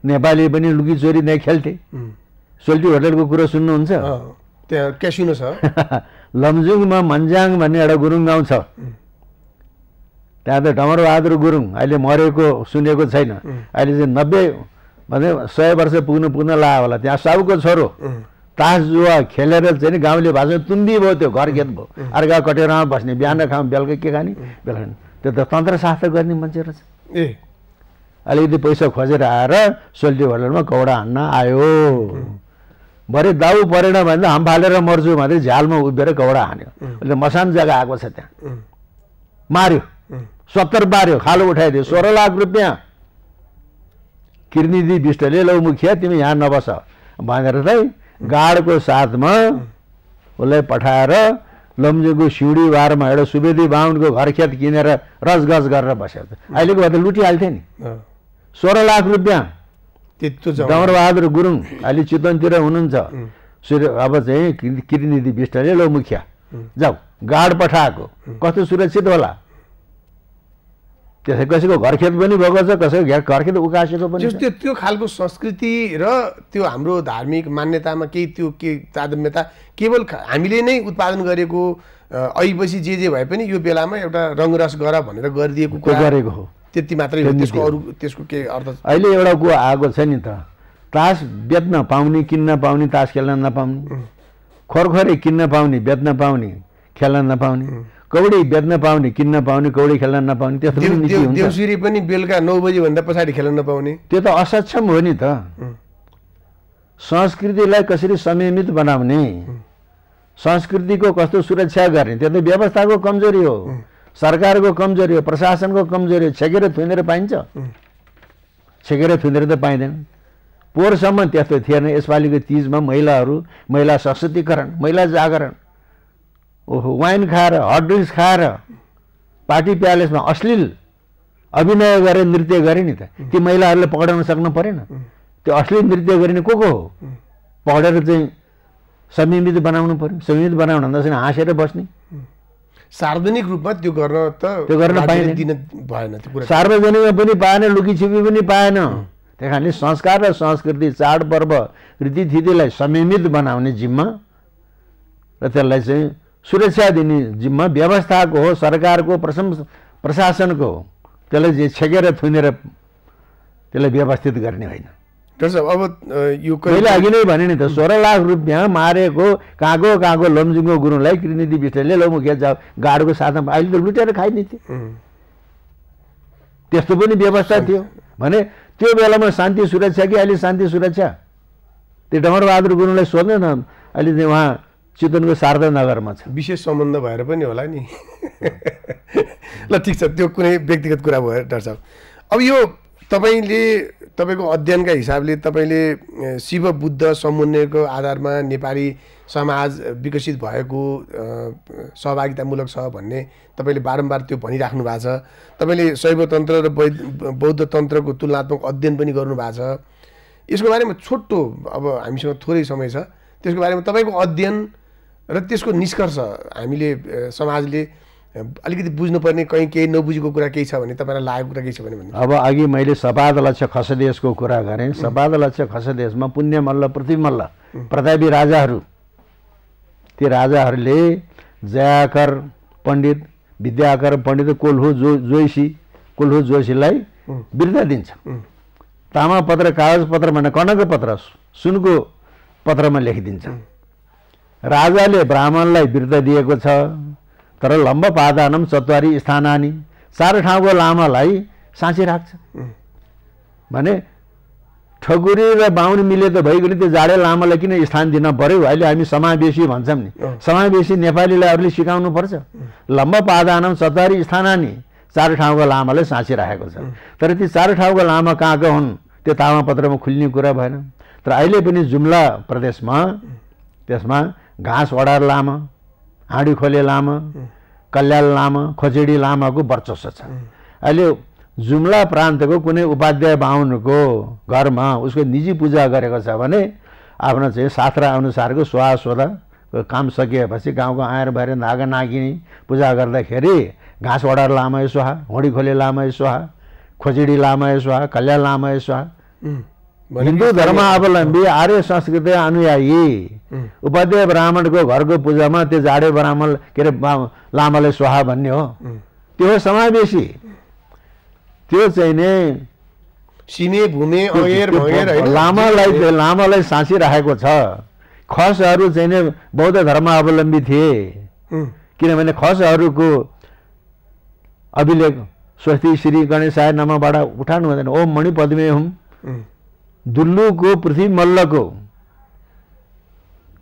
नेपाली पनि लुकी चोरी नै खेल्थे। सोल्टी होटलको कुरो सुन्नुहुन्छ? त्यहाँ क्यासिनो छ। लमजुङमा मन्जाङ भन्ने एउटा गुरुङ गाउँ छ। त्यहाँ त डमरबहादुर गुरुङ अहिले मरेको सुनेको छैन। अहिले चाहिँ 90 भने 100 वर्ष पुग्न लाग्यो होला। त्यहाँ साउको छोरो तास जुवा खेलेर चाहिँ गाउँले भाषा तुन्दी भयो, त्यो घर खेत भयो। अर्का कटेरामा बस्ने, बिहान खाऊँ बेलुका के खाने बेलुका। त्यो त तन्त्रशास्त्र गर्ने मान्छे रहेछ। अलिकति पैसा खोजेर आएर सोल्टी होटलमा कौडा हान्न आयो। भरे दाउ परेन भने हम फालेर मर्छु भनेर झ्यालमा उभिएर कौडा हान्यो। अहिले मसान जग्गा आएको छ त्यहाँ, मार्यो, 70 बार्यो, खालो उठाइदियो, 16 लाख रुपियाँ। किर्नीदी विष्टले लौ मुखिया तिमी यहाँ नबस भनेर चाहिँ गाडको साथमा उसलाई पठाएर लमजुङको सिउडी वारमा एउटा सुवेदी बाहुनको घर खेत किनेर रसगस गरेर बस्यो। अहिलेको भए त लुटिहाल्थ्यो नि। 16 लाख रुपियाँ। डमरबहादुर गुरुङ अहिले चितवनतिर हुनुहुन्छ। अब चाहिँ किर्नीदी विष्टले लौ मुखिया जाऊ, गाड पठाएको कस्तो सुरक्षित होला। त्यसै कसैको घरखेत पनि भएको छ, कसैको घरखेत उकासेको पनि छ। त्यो खालको संस्कृति र त्यो हाम्रो धार्मिक मान्यतामा केही तादम्यता केवल हामीले नै उत्पादन गरेको ऐपछि जे भए पनि यो बेलामा एउटा रङरस गर भनेर गरिदिएको गरेको हो, त्यति मात्रै हो। त्यसको अरू त्यसको के अर्थ? अहिले एउटा को आएको छ नि त, तास बेच्न पाउने, किन्न पाउने, तास खेल्न नपाउने, खोरखोरे किन्न पाउने, बेच्न पाउने, खेल्न नपाउने, कौडी बेच्न पाउने, किन्न पाउने, कौडी खेल्न नपाउने। त्यस्तो पनि नीति हुन्छ। देउसिरी पनि बेलुका 9 बजे भन्दा पछाडि खेल्न नपाउने। त्यो त असक्षम हो नि त। संस्कृतिलाई कसरी संयमित बनाउने, संस्कृतिको कस्तो सुरक्षा गर्ने, त्यो त व्यवस्थाको कमजोरी हो, सरकारको कमजोरी हो, प्रशासनको कमजोरी हो। छेकेर थुनेर पाइन्छ? छेकेर थुनेर त पाइँदैन। पोहोरसम्म त्यस्तो थिएन। यसपालिको तीजमा महिला सशक्तिकरण, महिला जागरण, ओहो वाइन खाएर, हट ड्रिङ्क्स खाएर पार्टी प्यालेसमा अश्लील अभिनय गरेर नृत्य गरे नि त। ती महिलाहरूले पक्राउन सक्नु परेन? त्यो अश्लील नृत्य गरिने को हो? पक्रेर चाहिँ संयमित बनाउनु पर्यो। संयमित बनाउनु भन्दा चाहिँ हाँसेर बस्ने। सार्वजनिक रूपमा त्यो गर्न पाइँदैन। भएन त्यो कुरा। सार्वजनिकमा पनि पाएन, लुकीछिपी पनि पाएन। त्यही कारणले संस्कार र संस्कृति, चाडपर्व, रीतिथितिलाई संयमित बनाउने जिम्मा र त्यसलाई चाहिँ सुरक्षा दिने जिम्मा व्यवस्थाको हो, सरकारको, प्रशासनको हो। त्यसलाई चाहिँ छेकेर थुनेर त्यसलाई व्यवस्थित गर्ने होइन। अब यो मैले अघि नै भने नि त, 16 लाख रुपियाँ मारेको कहाँको लमजुङको गुरुङलाई किर्नीदी विष्टले लौ मुखिया जाऊ गाडको साथमा। अहिले त लुटेर खाइने थियो। त्यस्तो पनि व्यवस्था थियो भने त्यो बेलामा शान्ति सुरक्षा कि अहिले शान्ति सुरक्षा? त्यो डमरबहादुर गुरुङलाई सोध्नु न, अहिले चाहिँ उहाँ चितवनको शारदा नगरमा छ। विशेष सम्बन्ध भएर पनि होला नि। ल ठिक छ, त्यो कुनै व्यक्तिगत कुरा भयो डाक्टर साहब। अब यो तपाईँको अध्ययनका हिसाबले तपाईँले शिव बुद्ध समन्वयको आधारमा नेपाली समाज विकसित भएको सहभागितामूलक छ भन्ने तपाईँले बारम्बार त्यो भनिराख्नु भएको छ। तपाईँले शैव तन्त्र र बौद्ध तन्त्रको तुलनात्मक अध्ययन पनि गर्नुभएको छ। यसको बारेमा छोटो, अब हामीसँग थोरै समय छ, त्यसको बारेमा तपाईँको अध्ययन र त्यसको निष्कर्ष हामीले समाजले अलिकति बुझ्नुपर्ने कहीँ केही नबुझेको कुरा केही छ भने तपाईँलाई लागेको कुरा केही छ भने भन्नु। अब अघि मैले सपादलक्ष खसदेशको कुरा गरेँ। सपादलक्ष खसदेशमा पुण्य मल्ल, पृथ्वी मल्ल, प्रतापी राजाहरू, ती राजाहरूले जयाकर पण्डित, विद्याकर पण्डित, कोल्हु जोशीलाई बिर्ता दिन्छ। तामापत्र, कागजपत्र भने कनक पत्र, सुनको पत्रमा लेखिदिन्छ। राजाले ब्राह्मणलाई बिर्ता दिएको छ, तर लम्ब पादानम चत्वारी स्थानानी, 4 ठाउँको लामालाई साँची राख्छ भने ठकुरी र बाहुन मिले त भइगयो। त्यो जाडे लामालाई किन स्थान दिन पर्यो? अहिले हामी समावेशी भन्छौँ नि, समावेशी नेपालीलाई अरूले सिकाउनु पर्छ। लम्ब पादानम चत्वारी स्थानानी, 4 ठाउँको लामालाई साँची राखेको छ। तर ती 4 ठाउँको लामा कहाँको हुन् त्यो तामापत्रमा खुल्ने कुरा भएन। तर अहिले पनि जुम्ला प्रदेशमा त्यसमा घाँस वडार लामा, हाँडी खोले लामा, कल्याण लामा, खोचेडी लामाको वर्चस्व छ। अहिले जुम्ला प्रान्तको कुनै उपाध्याय बाहुनको घरमा उसको निजी पूजा गरेको छ भने आफ्नो चाहिँ शास्त्र अनुसारको सुहासोदा काम सकिएपछि गाउँको आएर भएर नागा नागिनी पूजा गर्दाखेरि घाँस वडार लामा स्वाहा, होडी खोले लामा स्वाहा, खोचेडी लामा स्वाहा, कल्याण लामा स्वाहा हिन्दू धर्मावलम्बी आर्य संस्कृति अनुयायी उपाध्याय ब्राह्मणको घरको पूजामा त्यो जाडे ब्राह्मण के अरे लामालाई स्वाहा भन्ने हो, त्यो समावेशी। त्यो चाहिँ नि सिने भूमे अयेर भएर लामालाई साँचिराखेको छ। खसहरू चाहिँ नि बौद्ध धर्मावलम्बी थिए, किनभने खसहरूको अभिलेख स्वस्ति श्री गणेशाय नमःबाट उठाउनु हुँदैन। ओम मणिपद्मे हुम, दुल्लुको पृथ्वी मल्लको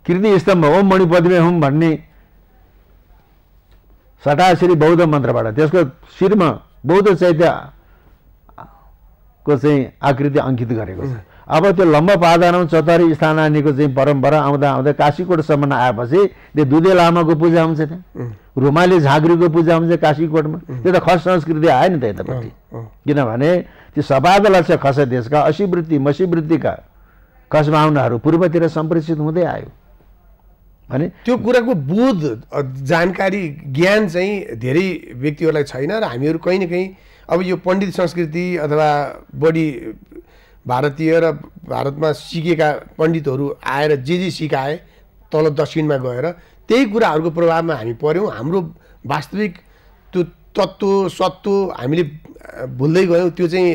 कीर्ति स्तम्भ ओम मणिपद्मे हुम भन्ने सटाश्री बौद्ध मन्त्रबाट त्यसको शिरमा बौद्ध चैत्यको चाहिँ आकृति अंकित गरेको छ। अब त्यो लम्ब पादानम चतरी स्थानानीको चाहिँ परम्परा आउँदा आउँदा काशीकोटसम्म आएपछि त्यो दुधे लामाको पूजा हुन्छ, त्यहाँ रुमाली झाँक्रीको पूजा हुन्छ काशीकोटमा। त्यो त खस संस्कृति आयो नि त यतापट्टि, किनभने त्यो सपाद लक्ष्य खस देशका असीवृत्ति मसीवृत्तिका खस भावनाहरू पूर्वतिर सम्प्रेषित हुँदै आयो भने त्यो कुराको बोध जानकारी ज्ञान चाहिँ धेरै व्यक्तिहरूलाई छैन। र हामीहरू कहीँ न कहीँ अब यो पण्डित संस्कृति अथवा बढी भारतीय र भारतमा सिकेका पण्डितहरू आएर जे सिकाए तल दक्षिणमा गएर त्यही कुराहरूको प्रभावमा हामी पऱ्यौँ। हाम्रो वास्तविक त्यो तत्त्व सत्व हामीले भुल्दै गयौँ। त्यो चाहिँ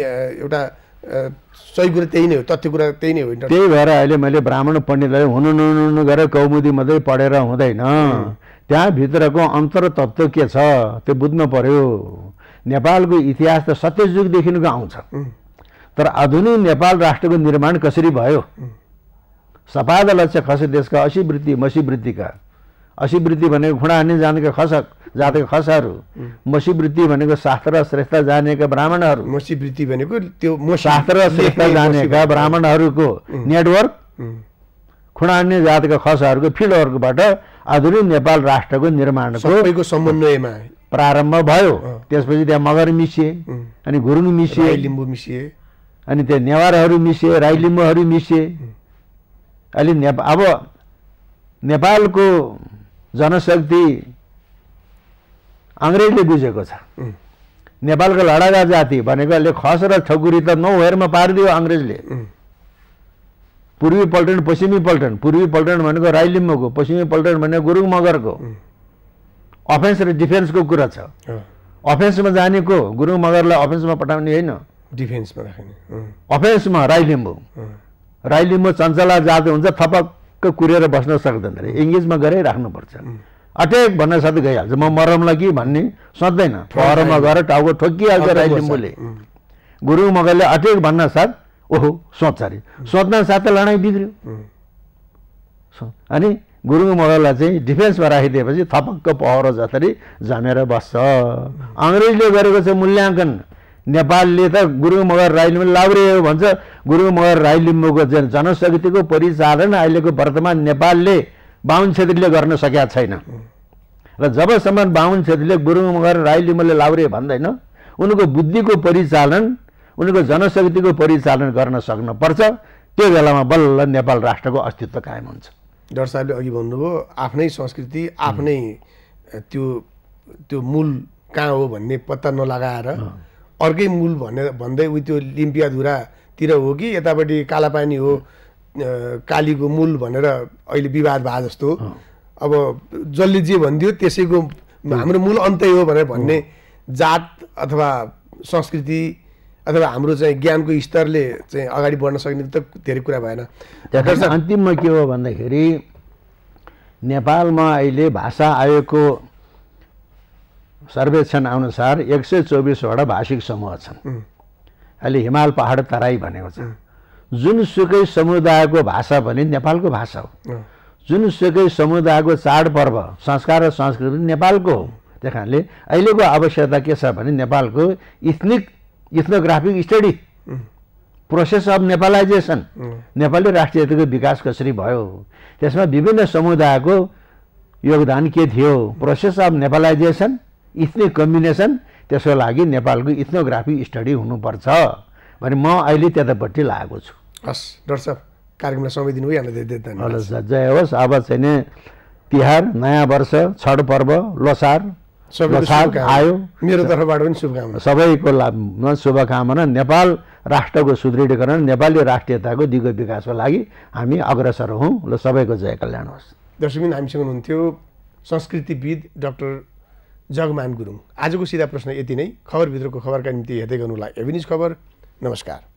एउटा सही कुरा त्यही नै हो, तथ्य कुरा त्यही नै हो। त्यही भएर अहिले मैले ब्राह्मण पण्डितलाई हुनु गरेर कौमुदी मात्रै पढेर हुँदैन, त्यहाँभित्रको अन्तर तत्त्व के छ त्यो बुझ्नु पर्यो। नेपालको इतिहास त सत्ययुगदेखिको आउँछ, तर आधुनिक नेपाल राष्ट्रको निर्माण कसरी भयो? सपाद लक्ष्य खस देशका असीवृत्ति मसीवृत्तिका, असीवृत्ति भनेको खुँडा हान्ने जानेका जातका खसहरू, मसीवृत्ति भनेको शास्त्र श्रेष्ठ जानेका ब्राह्मणहरू। मसीवृत्ति भनेको त्यो शास्त्र श्रेष्ठ जानेका ब्राह्मणहरूको नेटवर्क, खुँडा हान्ने जातका खसहरूको फिल्डवर्कबाट आधुनिक नेपाल राष्ट्रको निर्माणको सबैको समन्वयमा प्रारम्भ भयो। त्यसपछि त्यहाँ मगर मिसिए, अनि गुरुङ मिसिए, लिम्बू मिसिए, अनि त्यो नेवारहरू मिसिए, राई लिम्बूहरू मिसिए। अहिले अब नेपालको जनशक्ति अङ्ग्रेजले बुझेको छ। नेपालको लडाका जाति भनेको अहिले खस र ठकुरी त 9 हेरमा पारिदियो अङ्ग्रेजले। पूर्वी पल्टन पश्चिमी पल्टन, पूर्वी पल्टन भनेको राई लिम्बूको, पश्चिमी पल्टन भनेको गुरुङ मगरको। अफेन्स र डिफेन्सको कुरा छ। अफेन्समा जानेको गुरुङ मगरलाई अफेन्समा पठाउने होइन, डिफेन्समा राख्ने। अफेन्समा राई लिम्बू चञ्चला जात हुन्छ, थपक्क कुरेर बस्न सक्दैन रे, इङ्ग्लिसमा गरै राख्नुपर्छ। अट्याक भन्न साथ गइहाल्छ, म मरमला कि भन्ने सोच्दैन, फहरमा गएर टाउको ठोकिहाल्छ राई लिम्बूले। गुरुङ मगरले अट्याक भन्न साथ ओहो सोच्छ अरे, सोच्न साथ लडाइँ बिग्रियो। अनि गुरुङ मगरलाई चाहिँ डिफेन्समा राखिदिएपछि थपक्क पहरो जसरी जमेर बस्छ। अङ्ग्रेजले गरेको चाहिँ मूल्याङ्कन, नेपालले त गुरुङ मगर राई लिम्बू लाउरे भन्छ। गुरुङ मगर राई लिम्बूको जनशक्तिको परिचालन अहिलेको वर्तमान नेपालले बाहुन छेत्रीले गर्न सकेका छैन। र जबसम्म बाहुन छेत्रीले गुरुङ मगर राई लिम्बूले लाउरे भन्दैन, उनको बुद्धिको परिचालन, उनको जनशक्तिको परिचालन गर्न सक्नुपर्छ। त्यो बेलामा बल्ल नेपाल राष्ट्रको अस्तित्व कायम हुन्छ। डाक्टर साहबले अघि भन्नुभयो आफ्नै संस्कृति आफ्नै त्यो मूल कहाँ हो भन्ने पत्ता नलगाएर अर्कै मूल भन्दै उ त्यो लिम्पियाधुरातिर हो कि यतापट्टि कालापानी हो कालीको मूल भनेर अहिले विवाद भए जस्तो। अब जसले जे भनिदियो त्यसैको हाम्रो मूल अन्तै हो भनेर भन्ने जात अथवा संस्कृति अथवा हाम्रो चाहिँ ज्ञानको स्तरले चाहिँ अगाडि बढ्न सक्ने त धेरै कुरा भएन। अन्तिममा के हो भन्दाखेरि नेपालमा अहिले भाषा आयोगको सर्वेक्षण अनुसार 124वटा भाषिक समूह छन्। अहिले हिमाल पहाड तराई भनेको छ। जुनसुकै समुदायको भाषा पनि नेपालको भाषा हो। जुनसुकै समुदायको चाडपर्व संस्कार र संस्कृति नेपालको हो। त्यस कारणले अहिलेको आवश्यकता के छ भने नेपालको ethnographic study, process of Nepalization, Nepali राष्ट्रियताको विकास कसरी भयो, त्यसमा विभिन्न समुदायको योगदान के थियो, प्रोसेस अफ नेपालाइजेसन, इथनिक कम्बिनेसन, त्यसको लागि नेपालको इथनोग्राफिक स्टडी हुनुपर्छ भने म अहिले त्यतापट्टि लागेको छु। हस् डाक्टर साहब, कार्यक्रमलाई समय दिनुभयो, यहाँलाई धेरै धेरै धन्यवाद। जय होस्। अब चाहिँ तिहार, नयाँ वर्ष, छठ पर्व, लोसार आयो। मेरो तर्फबाट पनि शुभकामना। सबैको लाभमा शुभकामना। नेपाल राष्ट्रको सुदृढीकरण, नेपाली राष्ट्रियताको दिगो विकासको लागि हामी अग्रसर हौँ। ल, सबैको जय कल्याण होस्। दर्शकबिन, हामीसँग हुनुहुन्थ्यो संस्कृतिविद डाक्टर जगमान गुरुङ। आजको सिधा प्रश्न यति नै। खबरभित्रको खबरका निम्ति हेर्दै गर्नुहोला एभी न्युज खबर। नमस्कार।